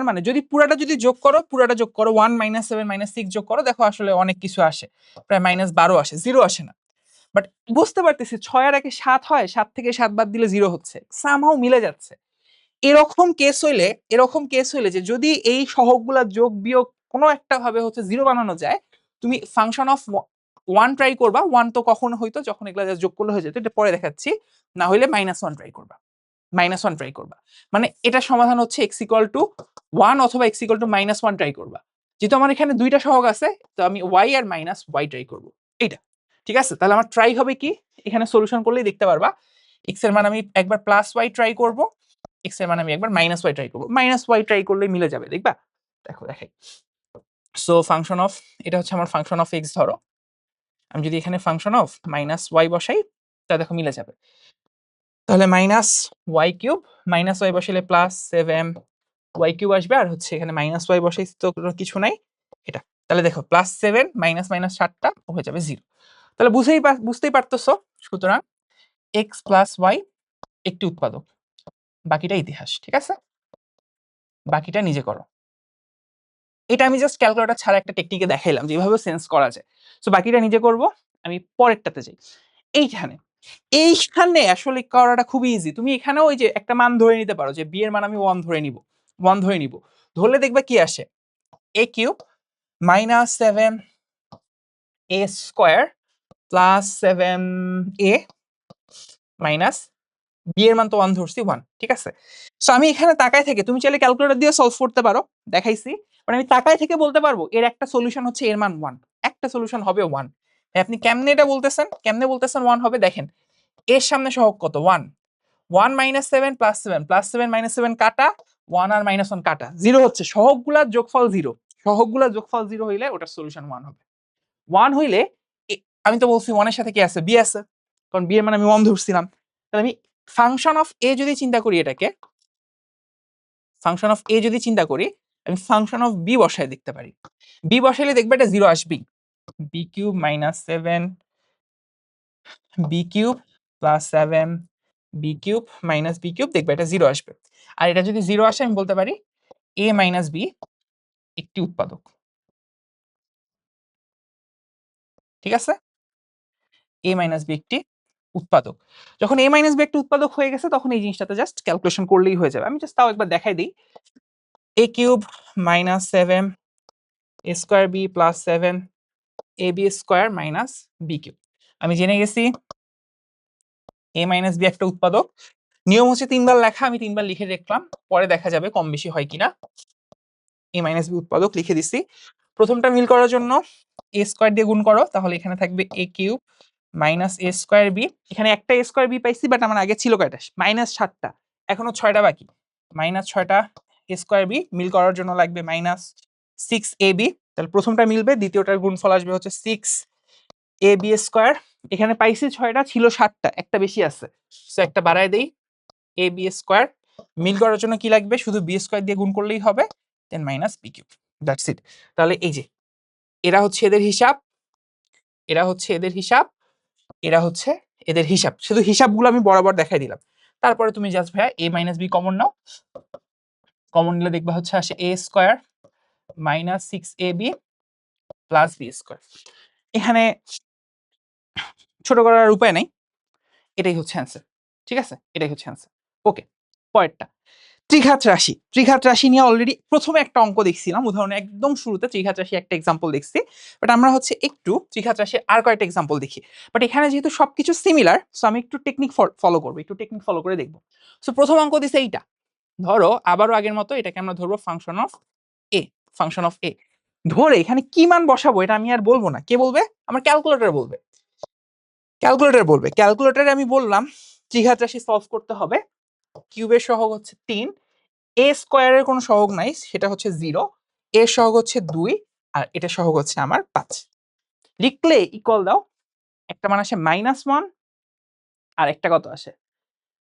মানে যদি পুরাটা যোগ করো 1 - 7 - 6 যোগ করো, দেখো আসলে অনেক কিছু আসে, প্রায় -12 আসে, 0 আসে না। বাট বুঝতে পারতেছি 6 আর 1 7 হয়, 7 থেকে 7 বাদ দিলে 0 হচ্ছে, সামহাও মিলে যাচ্ছে। এরকম কেস হইলে যে যদি এই সহগগুলা যোগ বিয়োগ কোনো একটা ভাবে হচ্ছে 0 বানানো যায়, তুমি ফাংশন অফ 1 ট্রাই করবা। 1 তো কখন হইতো, যখন এগুলা যোগ করলে হয়ে যেত, এটা পরে দেখাচ্ছি। না হইলে -1 ট্রাই করবা, -1 ট্রাই করবা। মানে এটা সমাধান হচ্ছে x=1 অথবা x=-1 ট্রাই করবা। যেহেতু আমার এখানে দুইটা সহগ আছে, তো আমি y আর -y ট্রাই করব, এইটা। ঠিক আছে, তাহলে আমার ট্রাই হবে কি, এখানে সলিউশন করলেই দেখতে পারবা। x এর মান আমি একবার +y ট্রাই করব, x এর মান আমি একবার -y ট্রাই করব। -y ট্রাই করলেই মিলে যাবে, দেখবা। দেখাই। সো ফাংশন অফ, এটা হচ্ছে আমার ফাংশন অফ x, ধরো আমি যদি এখানে ফাংশন অফ -y বসাই, তা দেখো মিলে যাবে। তাহলে -y³ -y বসাইলে +7y³ আসবে, আর হচ্ছে এখানে -y বসাই তো কোনো কিছু নাই, এটা। তাহলে দেখো +7 - 7টা হয়ে যাবে 0। তাহলে বুঝতেই পারতেছো, সুতরাং x + y একটি উৎপাদক, বাকিটা ইতিহাস। ঠিক আছে, বাকিটা নিজে করো। এটা আমি জাস্ট ক্যালকুলেটর ছাড়া একটা টেকনিকে দেখাইলাম যেভাবে সেন্স করা যায়। সো বাকিটা নিজে করব। আমি পরেরটাতে যাই। এইখানে আসলে করাটা খুবই ইজি। তুমি এখানেও ওই যে একটা মান ধরে নিতে পারো, যে b এর মান আমি 1 ধরে নিব, 1 ধরে নিব। ধরলে দেখবে কি আসে, a³ -7a² +7a minus b এর মান তো 1 ধরছি, 1। ঠিক আছে, সো আমি এখানে তাকায় থেকে, তুমি চাইলে ক্যালকুলেটর দিয়ে সলভ করতে পারো, দেখাইছি। মানে আমি তাকায় থেকে বলতে পারবো এর একটা সলিউশন হচ্ছে এর মান 1, একটা সলিউশন হবে 1। আপনি কেমনে এটা বলতেছেন, কেমনে বলতেছেন 1 হবে, দেখেন এর সামনে সহগ কত, 1। 1 - 7 +7 +7 - 7 কাটা, 1 আর -1 কাটা, 0 হচ্ছে। সহগগুলার যোগফল 0, সহগগুলার যোগফল 0 হইলে ওটার সলিউশন 1 হবে। 1 হইলে আমি তো বলছি 1 এর সাথে কি আছে, b আছে, কারণ b এর মানে আমি 1 ধরছিলাম। তাহলে আমি ফাংশন অফ a যদি চিন্তা করি, এটাকে ফাংশন অফ a যদি চিন্তা করি, আমি ফাংশন অফ b বসায় দেখতে পারি। b বসাইলে দেখবে এটা 0 আসবেই। b³ -7 b³ +7 b³ b³ দেখবে এটা 0 আসবে। আর এটা যদি 0 আসে, আমি বলতে পারি a - b একটি উৎপাদক। ঠিক আছে, a - b একটি উৎপাদক। যখন a - b একটি উৎপাদক হয়ে গেছে, তখন এই জিনিসটাতে জাস্ট ক্যালকুলেশন করলেই হয়ে যাবে। আমি জাস্ট তাও একবার দেখাই দিই। a³ -7 a²b +7 ab² -b³। আমি জেনে গেছি a - b একটা উৎপাদক। নিয়ম হচ্ছে 3 বার লেখা, আমি 3 বার লিখে দেখলাম, পরে দেখা যাবে কম বেশি হয় কিনা। a - b উৎপাদক লিখে দিছি। প্রথমটা মিল করার জন্য a² দিয়ে গুণ করো, তাহলে এখানে থাকবে a³ -a²b। এখানে একটা a²b পাইছি, বাট আমার আগে ছিল কয়টা, -7টা, এখনো 6টা বাকি। -6টা a²b মিল করার জন্য লাগবে -6ab। তাহলে প্রথমটা মিলবে, দ্বিতীয়টার গুণফল আসবে হচ্ছে 6ab²। এখানে পাইছি 6টা, ছিল 7টা, একটা বেশি আছে, সো একটা বাড়ায় দেই, ab² মিল করার জন্য কি লাগবে, শুধু b² দিয়ে গুণ করলেই হবে, দেন -b³। That's it. তাহলে এই যে এরা হচ্ছে এদের হিসাব, এরা হচ্ছে এদের হিসাব, এরা হচ্ছে এদের হিসাব। শুধু হিসাবগুলো আমি বরাবর দেখাই দিলাম। তারপরে তুমি জাস্ট ভাইয়া a - b common now. Common নিলে দেখবা হচ্ছে আসে a² -6ab + b²। এখানে ছোট করার উপায় নাই, এটাই হচ্ছে অ্যান্সার। ঠিক আছে, এটাই হচ্ছে অ্যান্সার। ওকে, পরেরটা ত্রিঘাত রাশি। ত্রিঘাত রাশি নিয়ে অলরেডি প্রথমে একটা অঙ্ক দেখছিলাম, উদাহরণে একদম শুরুতে ত্রিঘাত রাশি একটা এক্সাম্পল দেখছি। বাট আমরা হচ্ছে একটু ত্রিঘাত রাশির আর কয়েকটা এক্সাম্পল দেখি। বাট এখানে যেহেতু সবকিছু সিমিলার, সো আমি একটু টেকনিক ফলো করবো, একটু টেকনিক ফলো করে দেখবো। সো প্রথম অঙ্ক দিছে এইটা, ধরো আবারও আগের মতো এটাকে আমরা ধরবো function of a. Function of a ধরে এখানে কি মান বসাবো এটা আমি আর বলবো না, কে বলবে, আমার ক্যালকুলেটর বলবে। ক্যালকুলেটরে আমি বললাম ত্রিঘাত রাশি সলভ করতে হবে, কিউবের সহগ হচ্ছে 3, a² কোনো সহগ নাই, সেটা হচ্ছে 0, এর সহগ হচ্ছে 2, আর এটা সহগ হচ্ছে আমার 5। লিখলে ইকুয়াল দাও, একটা মান আসে -1, আর একটা কত আসে,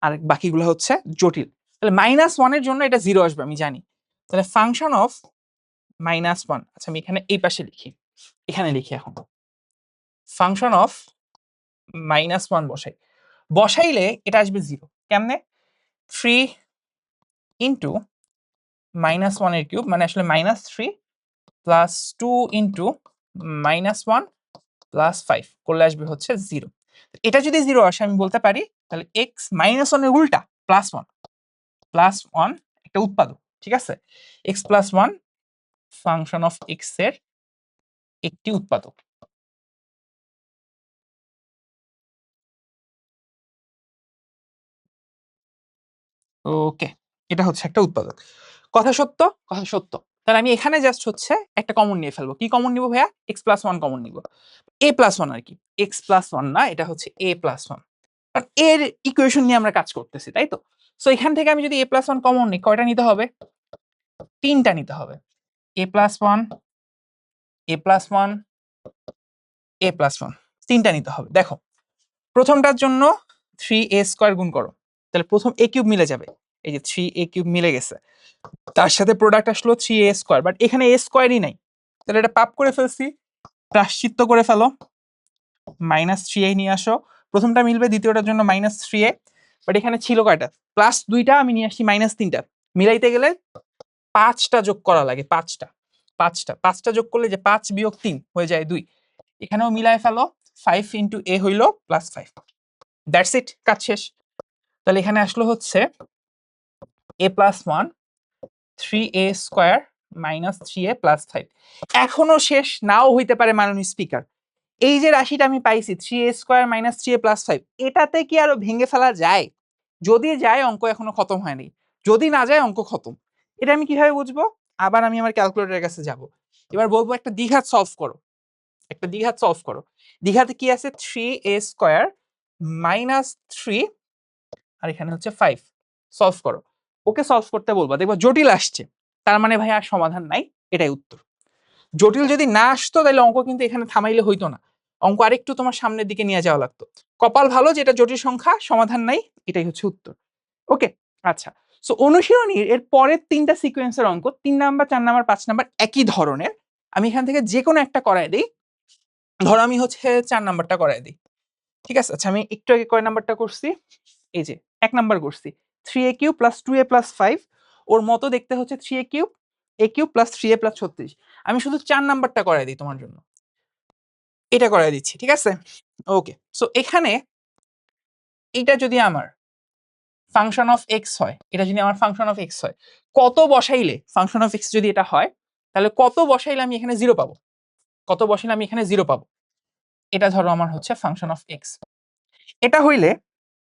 আর বাকিগুলো হচ্ছে জটিল। তাহলে -1 এর জন্য এটা 0 আসবে, আমি জানি। তাহলে ফাংশন অফ -1, আচ্ছা আমি এখানে এই পাশে লিখি, এখানে লিখি এখন ফাংশন অফ -1 বসাইলে এটা আসবে 0। কেমনে, 3 × -1 এর কিউব মানে আসলে -3 প্লাস 2 ইন্টু -1 প্লাস 5 করলে আসবে হচ্ছে 0। এটা যদি 0 আসে আমি বলতে পারি তাহলে x -1 এর উল্টা +1 একটা উৎপাদক, ঠিক আছে? x + 1 ফাংশন অফ x এর একটি উৎপাদক। ওকে, এটা হচ্ছে একটা উৎপাদক। কথা সত্য? কথা সত্য। তাহলে আমি এখানে জাস্ট হচ্ছে একটা কমন নিয়ে ফেলবো। কি কমন নিব ভাইয়া? x + 1 কমন নিব। a+1 আর কি। x + 1 না, এটা হচ্ছে a+1। কারণ এর ইকুয়েশন নিয়ে আমরা কাজ করতেছি, তাই তো? সো এখান থেকে আমি যদি a+1 কমন নিই, কয়টা নিতে হবে? 3টা নিতে হবে। a+1, a+1, a+1 3টা নিতে হবে। দেখো, প্রথমটার জন্য 3a² গুণ করো। তাহলে প্রথম a³ মিলে যাবে। এই যে 3a³ মিলে গেছে। তার সাথে প্রোডাক্ট আসলো 3a², বাট এখানে a² নাই। তাহলে এটা পাপ করে ফেলছি, প্রায়শ্চিত্ত করে ফেলো, -3a নিয়ে আসো। প্রথমটা মিলবে, দ্বিতীয়টার জন্য -3a, বাট এখানে ছিল কয়টা? +2টা, আমি নিয়ে আসছি -3টা। মিলাইতে গেলে 5টা যোগ করা লাগে, 5টা যোগ করলে যে 5 বিয়োগ 3 হয়ে যায় 2। এখানেও মিলায় ফেলো, 5 ইন্টু a হইল +5। দ্যাটস ইট, কাজ শেষ। তাহলে এখানে আসলো হচ্ছে a+1 3a² -3a + 5। এখনো শেষ নাও হইতে পারে মাননীয় স্পিকার। এই যে রাশিটা আমি পাইছি 3a² -3a + 5, এটাতে কি আরো ভেঙে ফেলা যায়? যদি যায়, অঙ্ক এখনো খতম হয়নি। যদি না যায়, অঙ্ক খতম। এটা আমি কিভাবে বুঝবো? আবার আমি আমার ক্যালকুলেটরের কাছে যাব। এবার বলবো একটা দ্বিঘাত সলভ করো। একটা দ্বিঘাত সলভ করো। দ্বিঘাতে কি আছে? 3a² -3 আর এখানে হচ্ছে 5। সলভ করো। ওকে সলভ করতে বলবা, দেখবা জটিল আসছে। তার মানে ভাই আর সমাধান নাই, এটাই উত্তর। জটিল যদি না আসতো তাহলে অঙ্ক কিন্তু এখানে থামাইলে হইতো না। অঙ্ক আরেকটু তোমার সামনের দিকে নিয়ে যাওয়া লাগতো। কপাল ভালো যেটা জটিল সংখ্যা, সমাধান নাই, এটাই হচ্ছে উত্তর। ওকে, আচ্ছা। সো অনুশীলনীর এর পরের 3টা সিকোয়েন্সের অঙ্ক 3 নাম্বার, 4 নাম্বার, 5 নাম্বার একই ধরনের। আমি এখান থেকে যে কোনো একটা করায় দিই। ধরো আমি হচ্ছে 4 নাম্বারটা করায় দিই। ঠিক আছে? আচ্ছা, আমি একটু আগে কয় নাম্বারটা করছি? এই যে 1 নাম্বার করছি। 3a³ + 2a + 5 ওর মতো দেখতে হচ্ছে 3a³ a³ + 3a + 36। আমি শুধু 4 নাম্বারটা করায় দিই তোমার জন্য। এটা করায় দিচ্ছি, ঠিক আছে? ওকে। সো এখানে এইটা যদি আমার ফাংশন অফ x হয়, এটা যদি আমার ফাংশন অফ x হয়, কত বসাইলে ফাংশন অফ x যদি এটা হয়, তাহলে কত বসাইলে আমি এখানে 0 পাবো? কত বসাইলে আমি এখানে 0 পাবো? এটা ধরো আমার হচ্ছে ফাংশন অফ x। এটা হইলে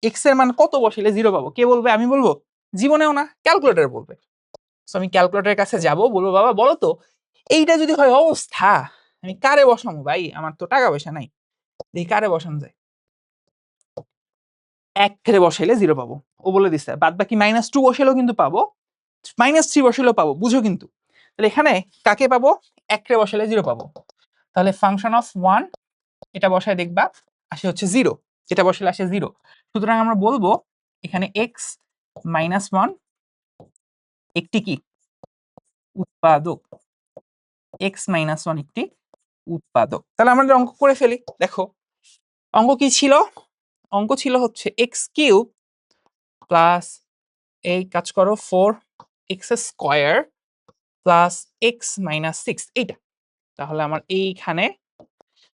x এর মান কত বসাইলে 0 পাবো? কে বলবে? আমি বলবো? জীবনেও না, ক্যালকুলেটর বলবে। সো আমি ক্যালকুলেটরের কাছে যাব, বলবো বাবা বলো তো এইটা যদি হয় অবস্থা, আমি কারে বসাবো ভাই? আমার তো টাকা পয়সা নাই, দেখি কারে বসানো যায়। 1 ফেরে বসাইলে 0 পাবো, ও বলে দিচ্ছে। বাদ বাকি -2 বসাইলেও কিন্তু পাবো, -3 বসাইলেও পাবো, বুঝো কিন্তু। তাহলে এখানে কাকে পাবো? 1 রে বসাইলে 0 পাবো। তাহলে ফাংশন অফ 1 এটা বসায় দেখবা আসে হচ্ছে 0, এটা বসালে আসে 0। সুতরাং আমরা বলবো এখানে x -1 একটি কি উৎপাদক, x -1 একটি উৎপাদক। তাহলে আমরা অঙ্ক করে ফেলি। দেখো অঙ্ক কি ছিল? অঙ্ক ছিল হচ্ছে x³ প্লাস, এই কাজ করো, 4x² প্লাস x - 6, এইটা। তাহলে আমার এইখানে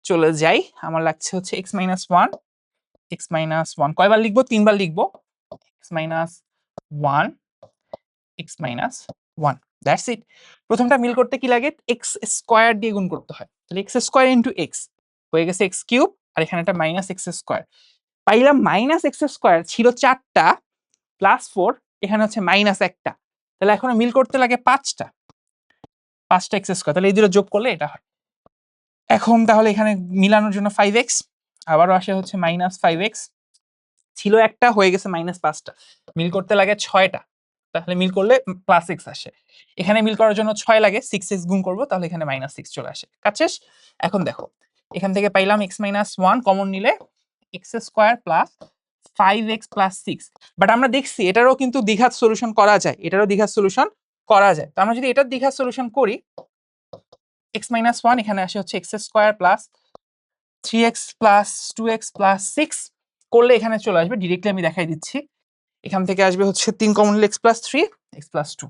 চলে যাই, আমার লাগছে হচ্ছে x - 1, x - 1 কয়বার লিখবো? 3 বার লিখবো। x - 1, x - 1, that's it. প্রথমটা মিল করতে কি লাগে? x² দিয়ে গুণ করতে হয়। তাহলে x² x হয়ে গেছে x³ আর এখানে একটা -x²। পাইলাম -x² ছিল 4টা +4, এখানে হচ্ছে -1টা। তাহলে এখন মিল করতে লাগে 5টা x²। তাহলে এই দুটো যোগ করলে এটা হয়। এখন তাহলে এখানে মিলানোর জন্য 5x, আবারও আসে হচ্ছে -5x, ছিল একটা, হয়ে গেছে -5টা, মিল করতে লাগে 6টা। তাহলে মিল করলে +x আসে। এখানে মিল করার জন্য 6 লাগে, 6x গুণ করব, তাহলে এখানে -6 চলে আসে। কাজ শেষ। এখন দেখো এখান থেকে পাইলাম x - 1 কমন নিলে x² plus 5x plus 6। But আমরা দেখছি এটারও কিন্তু দ্বিঘাত সলিউশন করা যায়, এটারও দ্বিঘাত সলিউশন করা যায়। তো আমরা যদি এটার দ্বিঘাত সলিউশন করি, x - 1 এখানে আসে হচ্ছে x² plus 3x plus 2x plus 6 করলে এখানে চলে আসবে, ডিরেক্টলি আমি দেখাই দিচ্ছি। এখান থেকে আসবে হচ্ছে 3 কমন নিলে x + 3, x + 2।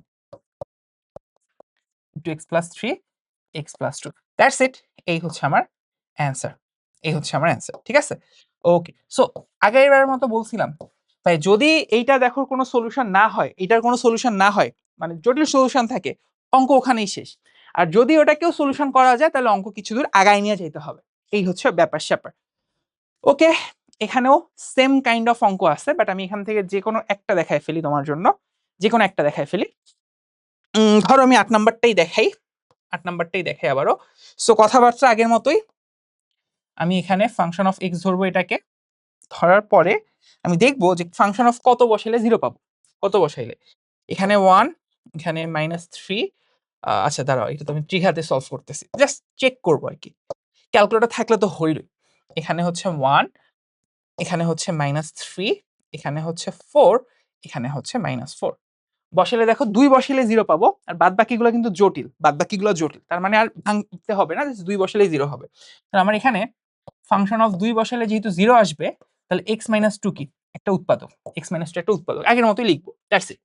Into x plus three x plus two, that's it. এই হচ্ছে আমার অ্যান্সার, এই হচ্ছে আমার অ্যান্সার, ঠিক আছে? ওকে, সো আগেরবারের মতো বলছিলাম তাই যদি এইটা দেখো কোনো সলিউশন না হয়, এটার কোনো সলিউশন না হয়, মানে জটিল সলিউশন থাকে, অঙ্ক ওখানেই শেষ। আর যদি ওটাকেও সলিউশন করা যায় তাহলে অঙ্ক কিছু দূর আগায় নিয়ে যেতে হবে। এই হচ্ছে ব্যাপার স্যাপার। ওকে, এখানেও সেম কাইন্ড অফ অঙ্ক আছে, বাট আমি এখান থেকে যে কোনো একটা দেখায় ফেলি তোমার জন্য, যে কোনো একটা দেখায় ফেলি। ধরো আমি 8 নাম্বারটাই দেখাই, 8 নাম্বারটাই দেখাই আবারও। সো কথাবার্তা আগের মতোই, আমি এখানে ফাংশন অফ এক্স ধরবো, এটাকে ধরার পরে আমি দেখবো যে ফাংশন অফ কত বসাইলে জিরো পাবো, কত বসাইলে। এখানে 1, এখানে -3। আচ্ছা দাঁড়াও, এটা তো আমি ত্রিঘাতে সলভ করতেছি, জাস্ট চেক করবো আর কি, ক্যালকুলেটর থাকলে তো হইলই। এখানে হচ্ছে 1, এখানে হচ্ছে -3, এখানে হচ্ছে 4, এখানে হচ্ছে -4। বসালে দেখো 2 বসালে 0 পাবো, আর বাদ বাকিগুলো কিন্তু জটিল, বাদ বাকিগুলো জটিল, তার মানে আর ভাঙতে হবে না, 2 বসালেই 0 হবে। তাহলে আমার এখানে ফাংশন অফ 2 বসালে যেহেতু 0 আসবে, তাহলে x - 2 কি একটা উৎপাদক, x - 2 একটা উৎপাদক, আগের মতোই লিখবো, that's it.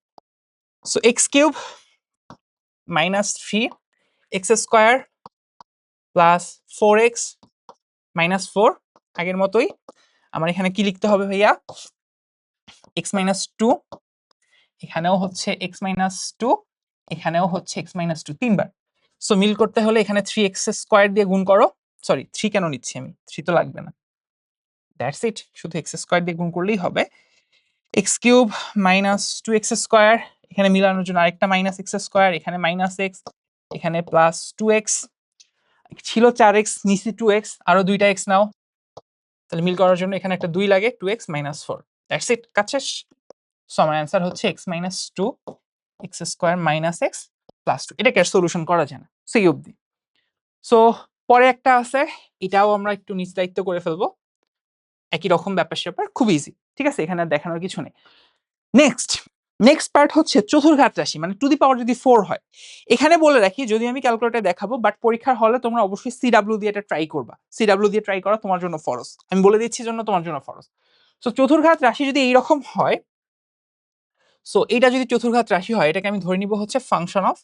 So x cube -3 x square plus 4x -4, আগের মতোই। আমার এখানে কি লিখতে হবে ভাইয়া, x - 2, এখানেও হচ্ছে x - 2, এখানেও হচ্ছে x - 2, তিনবার। সো মিল করতে হলে এখানে 3x স্কয়ার দিয়ে গুণ করো, সরি 3 কেন নিচ্ছি আমি, 3 তো লাগবে না, দ্যাটস ইট, শুধু x স্কয়ার দিয়ে গুণ করলেই হবে। x কিউব -2x স্কয়ার, এখানে মিলানোর জন্য আরেকটা -x স্কয়ার, এখানে -x, এখানে +2x, ছিল 4x, নিচে 2x, আরো দুইটা x নাও, তাহলে মিল করার জন্য এখানে একটা 2 লাগে, 2x - 4, দ্যাটস ইট, কাজ শেষ। সো আমার অ্যান্সার হচ্ছে x - 2 x স্কয়ার x +2। এটাকে আর সলিউশন করা যায় না, সেই অবধি। সো পরে একটা আছে, এটাও আমরা একটু নিজ দায়িত্ব করে ফেলবো, একই রকম ব্যাপার স্যাপার, খুব ইজি, ঠিক আছে, এখানে দেখানোর কিছু নেই। নেক্সট নেক্সট পার্ট হচ্ছে চতুর্ঘাত রাশি, মানে টু দি পাওয়ার যদি 4 হয়। এখানে বলে রাখি, যদি আমি ক্যালকুলেটরে দেখাবো, বাট পরীক্ষার হলে তোমরা অবশ্যই সিডাব্লিউ দিয়ে এটা ট্রাই করবা, সিডাব্লিউ দিয়ে ট্রাই করা তোমার জন্য ফরজ, আমি বলে দিচ্ছি জন্য তোমার জন্য ফরজ। সো চতুর্ঘাত রাশি যদি এইরকম হয়, সো এটা যদি চতুর্ঘাত রাশি হয়, এটাকে আমি ধরে নিব হচ্ছে ফাংশন অফ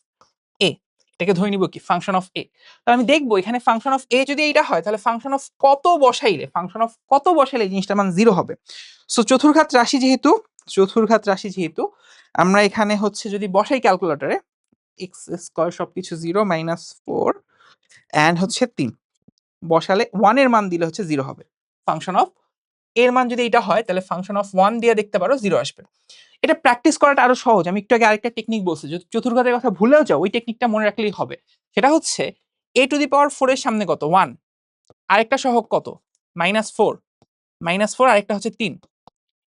এ, এটাকে ধরে নিব কি ফাংশন অফ এ। তাহলে আমি দেখবো এখানে ফাংশন অফ এ যদি এইটা হয়, তাহলে ফাংশন অফ কত বসাইলে, ফাংশন অফ কত বসাইলে এই জিনিসটার মান 0 হবে। সো চতুর্ঘাত রাশি যেহেতু, চতুর্ঘাত রাশি যেহেতু, আমরা এখানে হচ্ছে যদি বসাই ক্যালকুলেটরে, এক্স স্কয়ার সবকিছু 0 -4 এন্ড হচ্ছে 3 বসালে 1 এর মান দিলে হচ্ছে 0 হবে। ফাংশন অফ এর মান যদি এটা হয়, তাহলে ফাংশন অফ 1 দিয়ে দেখতে পারো 0 আসবে। এটা প্র্যাকটিস করাটা আরো সহজ, আমি একটু আগে আরেকটা টেকনিক বলছি, যদি চতুর্ঘাতের কথা ভুলেও যাও, ওই টেকনিকটা মনে রাখলেই হবে। সেটা হচ্ছে a⁴ এর সামনে কত, 1, আরেকটা সহগ কত, -4, -4, আরেকটা হচ্ছে 3,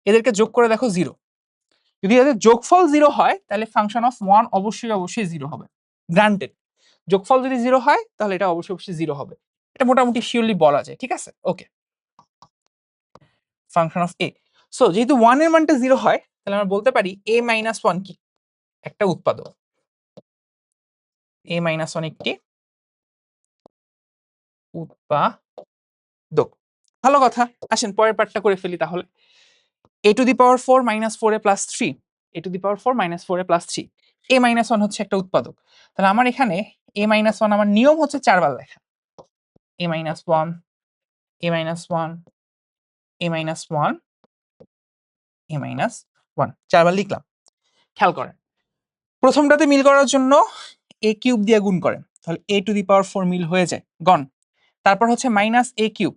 এদেরকে যোগ করে দেখো 0। যদি এদের যোগফল 0 হয়, তাহলে ফাংশন অফ 1 অবশ্যই অবশ্যই 0 হবে, গ্রান্টেড। যোগফল যদি 0 হয়, তাহলে এটা অবশ্যই অবশ্যই 0 হবে, এটা মোটামুটি শিওরলি বলা যায়, ঠিক আছে? ওকে, ফাংশন অফ এ। সো যেহেতু 1 এর মানটা 0 হয়, তাহলে আমরা বলতে পারি a - 1 কি একটা উৎপাদক, a - 1 একটি উৎপাদক। ভালো কথা, আসেন পরের পার্টটা করে ফেলি তাহলে। a⁴ -4 A +3, a⁴ -4 A +3, a - 1 হচ্ছে একটা উৎপাদক। তাহলে আমার এখানে a - 1, আমার নিয়ম হচ্ছে 4 বার লেখা, a - 1, a - 1, a - 1, a - 1, 4 বার লিখলাম। খেয়াল করেন, প্রথমটাতে মিল করার জন্য a কিউব দিয়ে গুণ করেন, তাহলে a⁴ মিল হয়ে যায়, গন। তারপর হচ্ছে -a কিউব,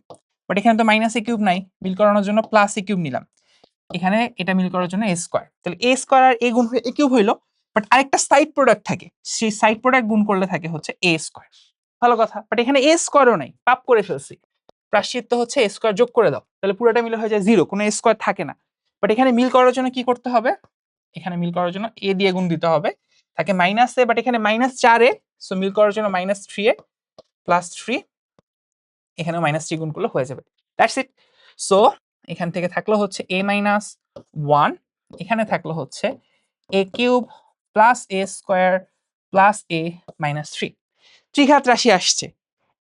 বাট এখানে তো -a কিউব নাই, মিল করানোর জন্য +a কিউব নিলাম, এখানে এটা মিল করার জন্য a স্কয়ার, তাহলে a স্কয়ার আর a গুণ হয়ে a কিউব হইলো। বাট আরেকটা সাইড প্রোডাক্ট থাকে, সেই সাইড প্রোডাক্ট গুণ করলে থাকে হচ্ছে a স্কয়ার। ভালো কথা, বাট এখানে a স্কয়ারও নাই, পাপ করে ফেলছি। প্রায়শ্চিত্ত হচ্ছে a স্কয়ার যোগ করে দাও, তাহলে পুরোটা মিলে হয়ে যায় 0, কোনো a স্কয়ার থাকে না। বাট এখানে মিল করার জন্য কি করতে হবে, এখানে মিল করার জন্য a দিয়ে গুণ দিতে হবে, থাকে -a, বাট এখানে -4a, সো মিল করার জন্য -3a +3, এখানেও -3 গুণ করলে হয়ে যাবে, দ্যাটস ইট। সো এখান থেকে থাকলো হচ্ছে a - 1, এখানে থাকলো হচ্ছে a cube +a square +a - 3। ত্রিঘাত রাশি আসছে,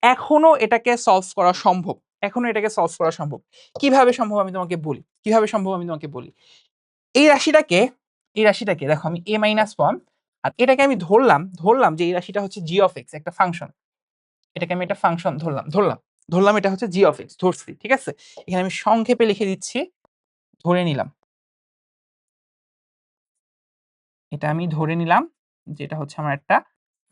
এখনো এটাকে সলভ করা সম্ভব, এখনো এটাকে সলভ করা সম্ভব। কিভাবে সম্ভব আমি তোমাকে বলি, কিভাবে সম্ভব আমি তোমাকে বলি। এই রাশিটাকে, এই রাশিটাকে দেখো, আমি a - 1 আর এটাকে আমি ধরলাম যে এই রাশিটা হচ্ছে জি অফ এক্স, একটা ফাংশন। এটাকে আমি একটা ফাংশন ধরলাম এটা হচ্ছে জি অফ এক্স, ধরছি, ঠিক আছে। এখানে আমি সংক্ষেপে লিখে দিচ্ছি, ধরে নিলাম, এটা আমি ধরে নিলাম যেটা হচ্ছে আমার একটা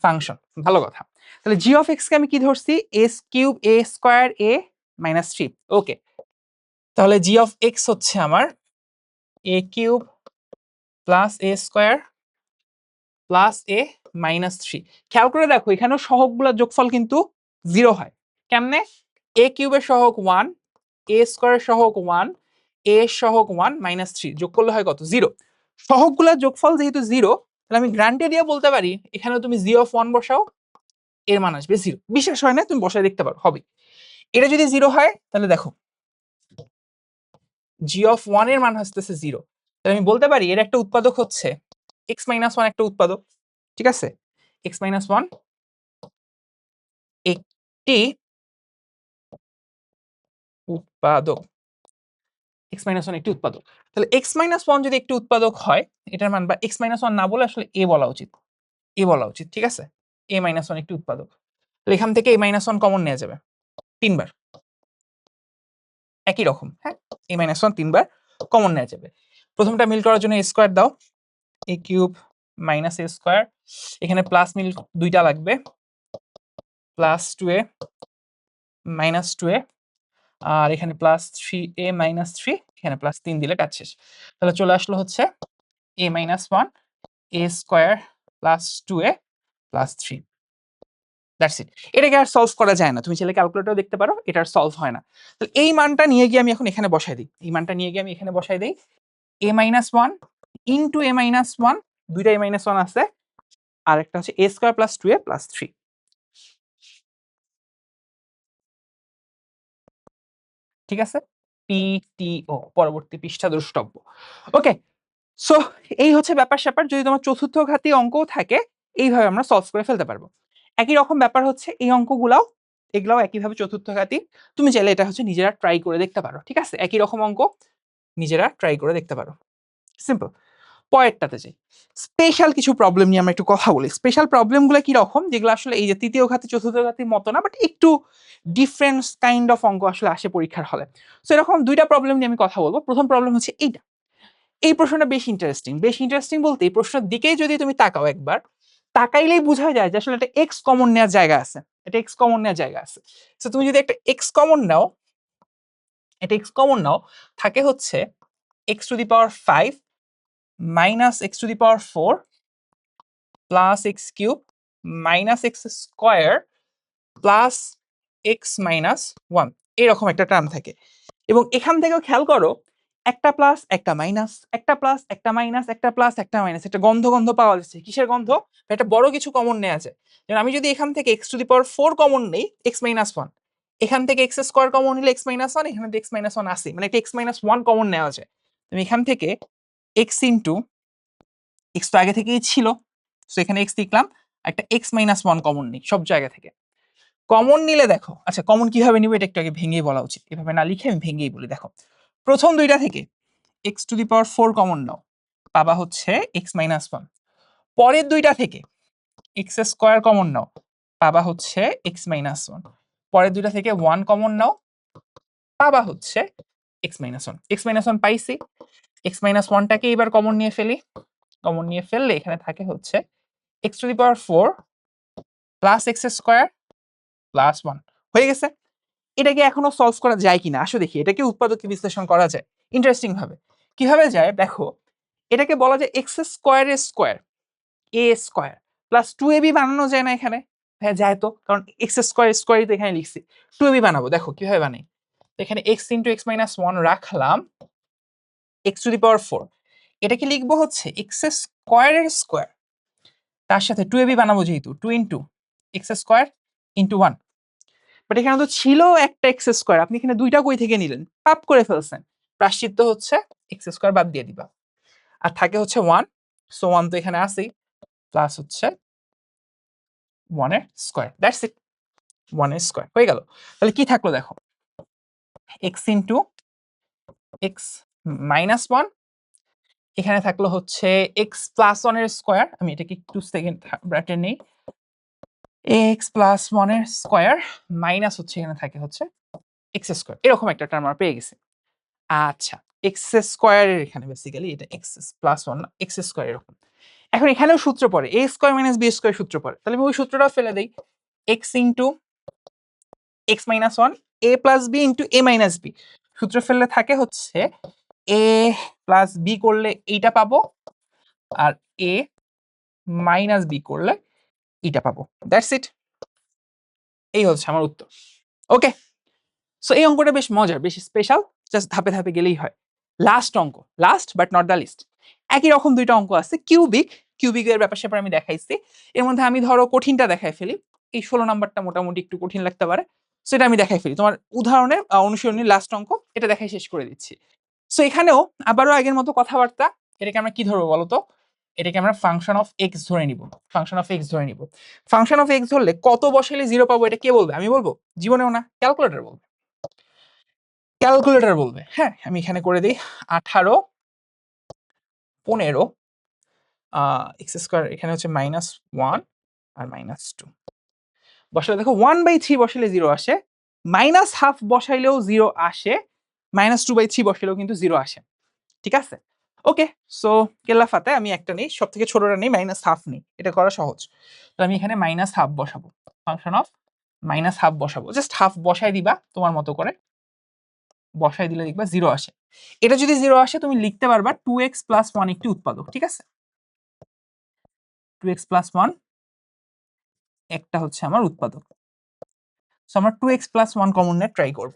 ফাংশন। ভালো কথা। তাহলে জি অফ এক্স কে আমি কি ধরছি? এস কিউব এ স্কোয়ার এ মাইনাস থ্রি। ওকে, তাহলে জি অফ এক্স হচ্ছে আমার এ কিউব প্লাস এ স্কোয়ার প্লাস এ মাইনাস থ্রি। খেয়াল করে দেখো এখানেও সহগগুলোর যোগফল কিন্তু 0 হয়। কেমনে? এ কিউবের সহগ 1, এ স্কোয়ারের সহগ 1, এ সহগ 1 মাইনাস থ্রি, যোগ করলে হয় কত? 0। সহগগুলোর যোগফল যেহেতু 0, তাহলে আমি গ্রান্টে দিয়ে বলতে পারি এখানেও তুমি জি অফ 1 বসাও, এর মান আসবে 0। বিশ্বাস হয় না? তুমি বসায় দেখতে পারো, হবে। এটা যদি 0 হয় তাহলে দেখো জি অফ 1 এর মান আসতেছে 0। তাহলে আমি বলতে পারি এর একটা উৎপাদক হচ্ছে এক্স মাইনাস 1 একটা উৎপাদক, ঠিক আছে। এক্স মাইনাস 1 একটি উৎপাদক, এক্স মাইনাস 1 একটি উৎপাদক। তাহলে এক্স মাইনাস 1 যদি একটি উৎপাদক হয়, এটার মান, বা এক্স মাইনাস 1 না বলে আসলে এ বলা উচিত, এ বলা উচিত, ঠিক আছে। এ মাইনাস 1 একটি উৎপাদক। তাহলে এখান থেকে এ মাইনাস 1 কমন নেওয়া যাবে 3 বার, একই রকম, হ্যাঁ। এ মাইনাস 1 3 বার কমন নেওয়া যাবে। প্রথমটা মিল করার জন্য এ স্কোয়ার দাও, এ কিউব মাইনাস এ স্কোয়ার, এখানে প্লাস মিল দুইটা লাগবে, প্লাস 2a মাইনাস 2a, আর এখানে প্লাস 3a মাইনাস 3, এখানে প্লাস 3 দিলে কাজ শেষ। তাহলে চলে আসলো হচ্ছে a minus 1 a square plus 2a plus 3। That's it. এটাকে আর সলভ করা যায় না, তুমি চাইলে ক্যালকুলেটরও দেখতে পারো, এটা আর সলভ হয় না। তাহলে এই মানটা নিয়ে গিয়ে আমি এখন এখানে বসাই দিই, এই মানটা নিয়ে গিয়ে আমি এখানে বসাই দিই, a minus 1 into a minus 1, দুইটা a মাইনাস 1 আছে, আর একটা হচ্ছে a square plus 2a plus 3। ঠিক আছে, পিটিও, পরবর্তী পৃষ্ঠা দ্রষ্টব্য। ওকে, সো এই হচ্ছে ব্যাপার স্যাপার। যদি তোমার চতুর্থ ঘাতি অঙ্কও থাকে, এইভাবে আমরা সলভ করে ফেলতে পারবো। একই রকম ব্যাপার হচ্ছে এই অঙ্কগুলাও, এগুলাও একইভাবে চতুর্থ ঘাতি। তুমি চাইলে এটা হচ্ছে নিজেরা ট্রাই করে দেখতে পারো, ঠিক আছে। একই রকম অঙ্ক নিজেরা ট্রাই করে দেখতে পারো, সিম্পল। পরেরটাতে যাই, স্পেশাল কিছু প্রবলেম নিয়ে আমরা একটু কথা বলি। স্পেশাল প্রবলেমগুলো কি রকম, যেগুলো আসলে এই যে তৃতীয় ঘাতি চতুর্থ ঘাতির মতো না, বাট একটু ডিফারেন্স কাইন্ড অফ অঙ্ক আসলে আসে পরীক্ষার হলে। সো এরকম দুইটা প্রবলেম নিয়ে আমি কথা বলবো। প্রথম প্রবলেম হচ্ছে এইটা, এই প্রশ্নটা বেশ ইন্টারেস্টিং। বেশ ইন্টারেস্টিং বলতে এই প্রশ্নের দিকেই যদি তুমি তাকাও একবার, তাকাইলেই বোঝা যায় যে আসলে এটা এক্স কমন নেওয়ার জায়গা আছে, এটা এক্স কমন নেওয়ার জায়গা আছে। সো তুমি যদি একটা এক্স কমন নাও, এটা এক্স কমন নাও, থাকে হচ্ছে x to the power 5 minus x to the power 4 plus x cube minus x square plus x minus 1, এরকম একটা টার্ম থাকে। এবং এখান থেকেও খেয়াল করো, একটা প্লাস একটা মাইনাস, একটা প্লাস একটা মাইনাস, একটা প্লাস একটা মাইনাস, একটা গন্ধ গন্ধ পাওয়া যাচ্ছে। কিসের গন্ধ? একটা বড় কিছু কমন নেওয়া যায়। যেমন আমি যদি এখান থেকে x to the power 4 common নেই, এক্স মাইনাস 1, এখান থেকে এক্স স্কোয়ার কমন নিলে এক্স মাইনাস 1, এখানে এক্স মাইনাস 1 আসে, মানে একটা এক্স মাইনাস 1 কমন নেওয়া যায়। তুমি এখান থেকে এক্স ইন্টু এক্স তো আগে থেকেই ছিল, তো এখানে এক্স লিখলাম, একটা এক্স মাইনাস 1 কমন নেই সব জায়গা থেকে। কমন নিলে দেখো, আচ্ছা কমন কিভাবে নিবে এটা একটু আগে ভেঙেই বলা উচিত, এভাবে না লিখে আমি ভেঙেই বলি। দেখো প্রথম দুইটা থেকে x to the power 4 common নাও, পাবা হচ্ছে এক্স মাইনাস 1। পরের দুইটা থেকে এক্স স্কোয়ার কমন নাও, পাবা হচ্ছে এক্স মাইনাস 1। পরের দুইটা থেকে 1 কমন নাও, পাবা হচ্ছে এক্স মাইনাস 1। এক্স মাইনাস 1 পাইছি, এক্স মাইনাস 1টাকে এবার কমন নিয়ে ফেলি। কমন নিয়ে ফেললে এখানে থাকে হচ্ছে x to the power 4 plus x square plus 1, হয়ে গেছে। এটাকে এখনো সলভ করা যায় কিনা আসো দেখি, এটাকে উৎপাদকে বিশ্লেষণ করা যায় ইন্টারেস্টিং ভাবে। কিভাবে যায় দেখো, এটাকে বলা যায় এক্স স্কোয়ারের স্কোয়ার, এ স্কোয়ার প্লাস 2ab বানানো যায় না এখানে? হ্যাঁ যায় তো, কারণ এক্স স্কোয়ার স্কোয়ারই তো এখানে লিখছি। 2ab বানাবো, দেখো কিভাবে বানাই। এখানে এক্স ইন্টু এক্স মাইনাস 1 রাখলাম, এক্স টু দি পাওয়ার 4, এটাকে লিখবো হচ্ছে এক্স স্কোয়ারের স্কোয়ার, তার সাথে 2ab বানাবো যেহেতু 2 into x square into 1। But এখানে তো ছিল একটা এক্স স্কোয়ার, আপনি এখানে দুইটা কই থেকে নিলেন? পাপ করে ফেলছেন। প্রায়শ্চিত্ত হচ্ছে এক্স স্কোয়ার বাদ দিয়ে দিবা, আর থাকে হচ্ছে 1, সো 1 তো এখানে আসেই, প্লাস হচ্ছে 1 এর স্কোয়ার, দ্যাটস ইট, 1 এর স্কোয়ার হয়ে গেল। তাহলে কি থাকলো দেখো, এক্স ইন্টু এক্স মাইনাস 1 এখানে থাকলো হচ্ছে এক্স প্লাস ওয়ানের স্কোয়ার, আমি এটাকে একটু সেকেন্ড ব্র্যাকেট নেই, এক্স প্লাস ওয়ানের স্কোয়ার মাইনাস হচ্ছে এখানে থাকে হচ্ছে এক্স স্কোয়ার, এরকম একটা টার্ম আমরা পেয়ে গেছি। আচ্ছা, এক্স স্কোয়ারের এখানে বেসিক্যালি এটা এক্স প্লাস ওয়ান না, এক্স স্কোয়ার এরকম। এখন এখানেও সূত্র পড়ে a square minus b square সূত্র পড়ে, তাহলে আমি ওই সূত্রটাও ফেলে দেই, x into x minus one a plus b into a minus b, সূত্র ফেললে থাকে হচ্ছে এ প্লাস বি করলে এইটা পাবো, আর এ মাইনাস বি করলে এইটা পাবো, দ্যাটস ইট। এই হচ্ছে আমার উত্তর। ওকে, সো এই অঙ্কটা বেশ মজার, বেশ স্পেশাল, জাস্ট ধাপে ধাপে গেলেই হয়। লাস্ট অঙ্ক, last but not the least. একই রকম দুইটা অঙ্ক আছে, কিউবিক, কিউবিকের ব্যাপার স্যাপার আমি দেখাইছি। এর মধ্যে আমি ধরো কঠিনটা দেখাই ফেলি, এই 16 নাম্বারটা মোটামুটি একটু কঠিন লাগতে পারে, সেটা আমি দেখাই ফেলি। তোমার উদাহরণের অনুশীলনী লাস্ট অঙ্ক এটা দেখাই শেষ করে দিচ্ছি। সো এখানেও আবারও আগের মতো কথাবার্তা, এটাকে আমরা কি ধরবো বলতো, এটাকে আমরা ফাংশন অফ এক্স ধরে নিব, ফাংশন অফ এক্স ধরে নিব। ফাংশন অফ এক্স ধরলে কত বসাইলে জিরো পাবো এটা কে বলবে? আমি বলবো? জীবনেও না, ক্যালকুলেটর বলবে, ক্যালকুলেটর বলবে। হ্যাঁ, আমি এখানে করে দিই 18 15 এক্স স্কোয়ার, এখানে হচ্ছে -1 আর -2 বসালে দেখো 1/3 বসালে জিরো আসে, -হাফ বসাইলেও জিরো আসে, -2/3 বসাইলেও কিন্তু জিরো আসে। ঠিক আছে, ওকে। সো কেল্লা ফাতে আমি একটা নেই, সব থেকে ছোটটা নেই, -হাফ নেই, এটা করা সহজ। তো আমি এখানে -হাফ বসাবো, ফাংশন অফ -হাফ বসাবো, জাস্ট হাফ বসাই দিবা তোমার মতো করে, বসাই দিলে দেখবা জিরো আসে। এটা যদি জিরো আসে তুমি লিখতে পারবা 2x প্লাস 1 একটি উৎপাদক, ঠিক আছে, 2x প্লাস 1 একটা হচ্ছে আমার উৎপাদক। সো আমরা 2x প্লাস 1 কমন নিয়ে ট্রাই করব।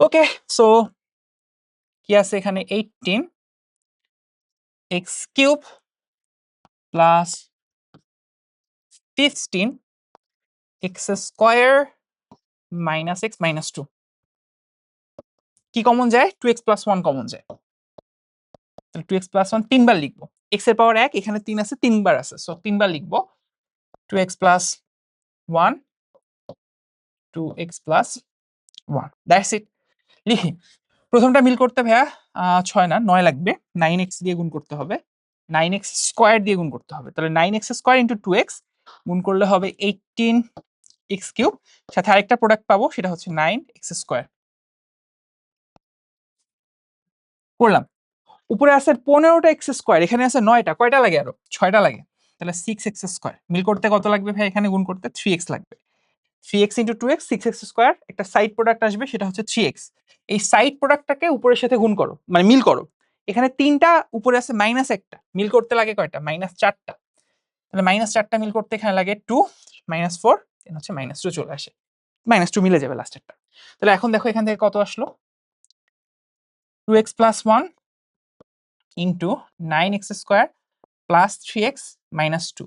ওকে, সো কি আছে এখানে, 18 x cube plus 15 x square minus x minus 2, কি কমন যায়? 2x প্লাস 1 কমন যায়, তাহলে 2x প্লাস 1 তিনবার লিখবো, x এর পাওয়ার 1, এখানে 3 আছে, তিনবার আছে, সো তিনবার লিখবো 2x plus 1 2x plus 1, that's it. লিখি, প্রথমটা মিল করতে ভাইয়া 6 না 9 লাগবে, 9x দিয়ে গুণ করতে হবে, 9x স্কয়ার দিয়ে গুণ করতে হবে, তাহলে 9x স্কয়ার ইন্টু 2x গুণ করলে হবে 18x কিউব, সাথে আরেকটা প্রোডাক্ট পাবো সেটা হচ্ছে 9x স্কয়ার। করলাম, উপরে আছে 15টা এক্স স্কয়ার, এখানে আছে 9টা, কয়টা লাগে আরো? 6টা লাগে, তাহলে 6x স্কয়ার। মিল করতে কত লাগবে ভাই? এখানে গুণ করতে 3x লাগবে, 3x into 2x 6x square, একটা সাইড প্রোডাক্ট আসবে সেটা হচ্ছে 3x। এই সাইড প্রোডাক্টটাকে উপরের সাথে গুণ করো, মানে মিল করো, এখানে 3টা, উপরে আছে মাইনাস একটা, মিল করতে লাগে কয়টা? -4টা, তাহলে -4টা মিল করতে এখানে লাগে 2, -4 এখানে হচ্ছে -2 চলে আসে, -2 মিলে যাবে লাস্টেরটা। তাহলে এখন দেখো এখান থেকে কত আসলো, 2x plus 1 into 9x square plus 3x minus 2।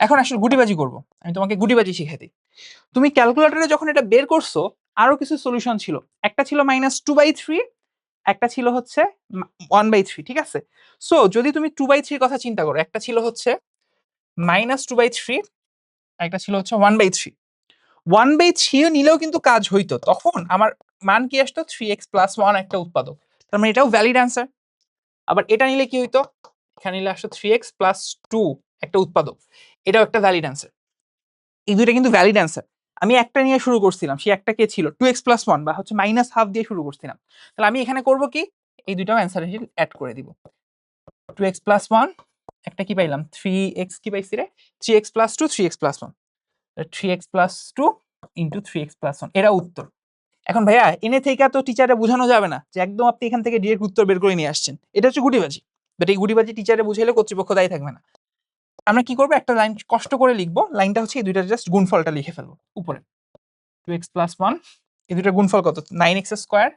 এখন আসলে গুটিবাজি করব, আমি তোমাকে গুটিবাজি শিখাই দিই। তুমি ক্যালকুলেটরে যখন এটা বের করছো আরো কিছু সলিউশন ছিল, একটা ছিল -2/3, একটা ছিল হচ্ছে 1/3, ঠিক আছে। সো যদি তুমি 2/3 কথা চিন্তা করো, একটা ছিল হচ্ছে -2/3, একটা ছিল হচ্ছে 1/3, 1/3 নিলেও কিন্তু কাজ হইতো, তখন আমার মান কি আসতো? 3x প্লাস 1 একটা উৎপাদক, তার মানে এটাও ভ্যালিড অ্যান্সার। আবার এটা নিলে কি হইতো? এখানে নিলে আসতো 3x প্লাস 2 একটা উৎপাদক, এটাও একটা ভ্যালিড অ্যান্সার। এই দুইটা কিন্তু ভ্যালিড অ্যান্সার। আমি একটা নিয়ে শুরু করছিলাম, সেই একটা কে ছিল 2x প্লাস 1 বা হচ্ছে -হাফ দিয়ে শুরু করছিলাম, তাহলে আমি এখানে করব কি, এই দুইটাও অ্যান্সার হিসেবে অ্যাড করে দিব। 2x প্লাস 1 একটা কি পাইলাম, 3x কি পাইছি রে, 3x plus 2 3x plus 1, 3x plus 2 into 3x plus 1, এরা উত্তর। এখন ভাইয়া এনে থেকে তো টিচারে বোঝানো যাবে না যে একদম আপনি এখান থেকে ডিরেক্ট উত্তর বের করে নিয়ে আসছেন, এটা হচ্ছে গুটিবাজি, বাট এই গুটিবাজি টিচারে বুঝাইলে কর্তৃপক্ষ দায়ী থাকবে না। আমরা কি করবো, একটা লাইন কষ্ট করে লিখবো, লাইনটা হচ্ছে এই দুইটা জাস্ট গুণফলটা লিখে ফেলবো উপরে, 2x প্লাস 1, এই দুইটার গুণফল কত? 9x স্কয়ার,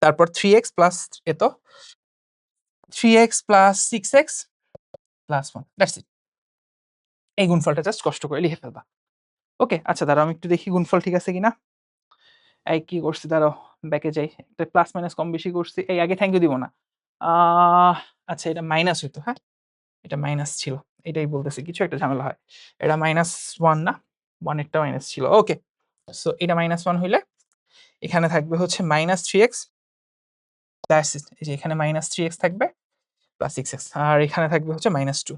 তারপর 3x প্লাস এত 3x plus 6x plus 1, that's it. এই গুণফলটা জাস্ট কষ্ট করে লিখে ফেলবা। ওকে, আচ্ছা দাঁড়াও আমি একটু দেখি গুণফল ঠিক আছে কিনা। এই কি করছি, দাঁড়াও ব্যাকে যাই, একটা প্লাস মাইনাস কম বেশি করছি, এই আগে থ্যাংক ইউ দিব না। আচ্ছা এটা মাইনাস হইতো, হ্যাঁ এটা মাইনাস ছিল, এটাই বলতেছি কিছু একটা ঝামেলা হয়। এটা -1 না, 1 একটা মাইনাস ছিল, ওকে। সো এটা -1 হইলে এখানে থাকবে হচ্ছে -3x দ্যাটস ইট। এই যে এখানে -3x থাকবে প্লাস 6x আর এখানে থাকবে হচ্ছে -2।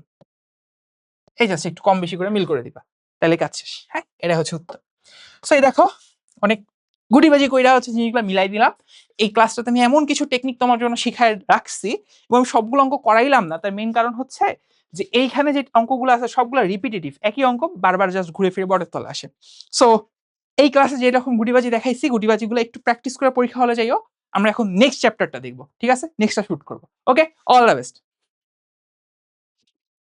এই জাস্ট একটু কম বেশি করে মিল করে দিবা, তাহলে কাজ শেষ। হ্যাঁ, এটা হচ্ছে উত্তর। সো এই দেখো অনেক গুটিবাজি কইরা হচ্ছে জিনিসগুলো মিলাই দিলাম। এই ক্লাসটাতে আমি এমন কিছু টেকনিক তোমার জন্য শিখায় রাখছি এবং আমি সবগুলো অঙ্ক করাইলাম না, তার মেইন কারণ হচ্ছে যে এইখানে যে অঙ্কগুলো আছে সবগুলো রিপিটিটিভ, একই অঙ্ক বারবার জাস্ট ঘুরে ফিরে বোর্ডের তলে আসে। সো এই ক্লাসে যে রকম গুটিবাজি দেখাইছি গুটিবাজিগুলো একটু প্র্যাকটিস করে পরীক্ষা হলে যাইও। আমরা এখন নেক্সট চ্যাপ্টারটা দেখবো, ঠিক আছে? নেক্সটটা শুট করবো। ওকে, অল দ্য বেস্ট।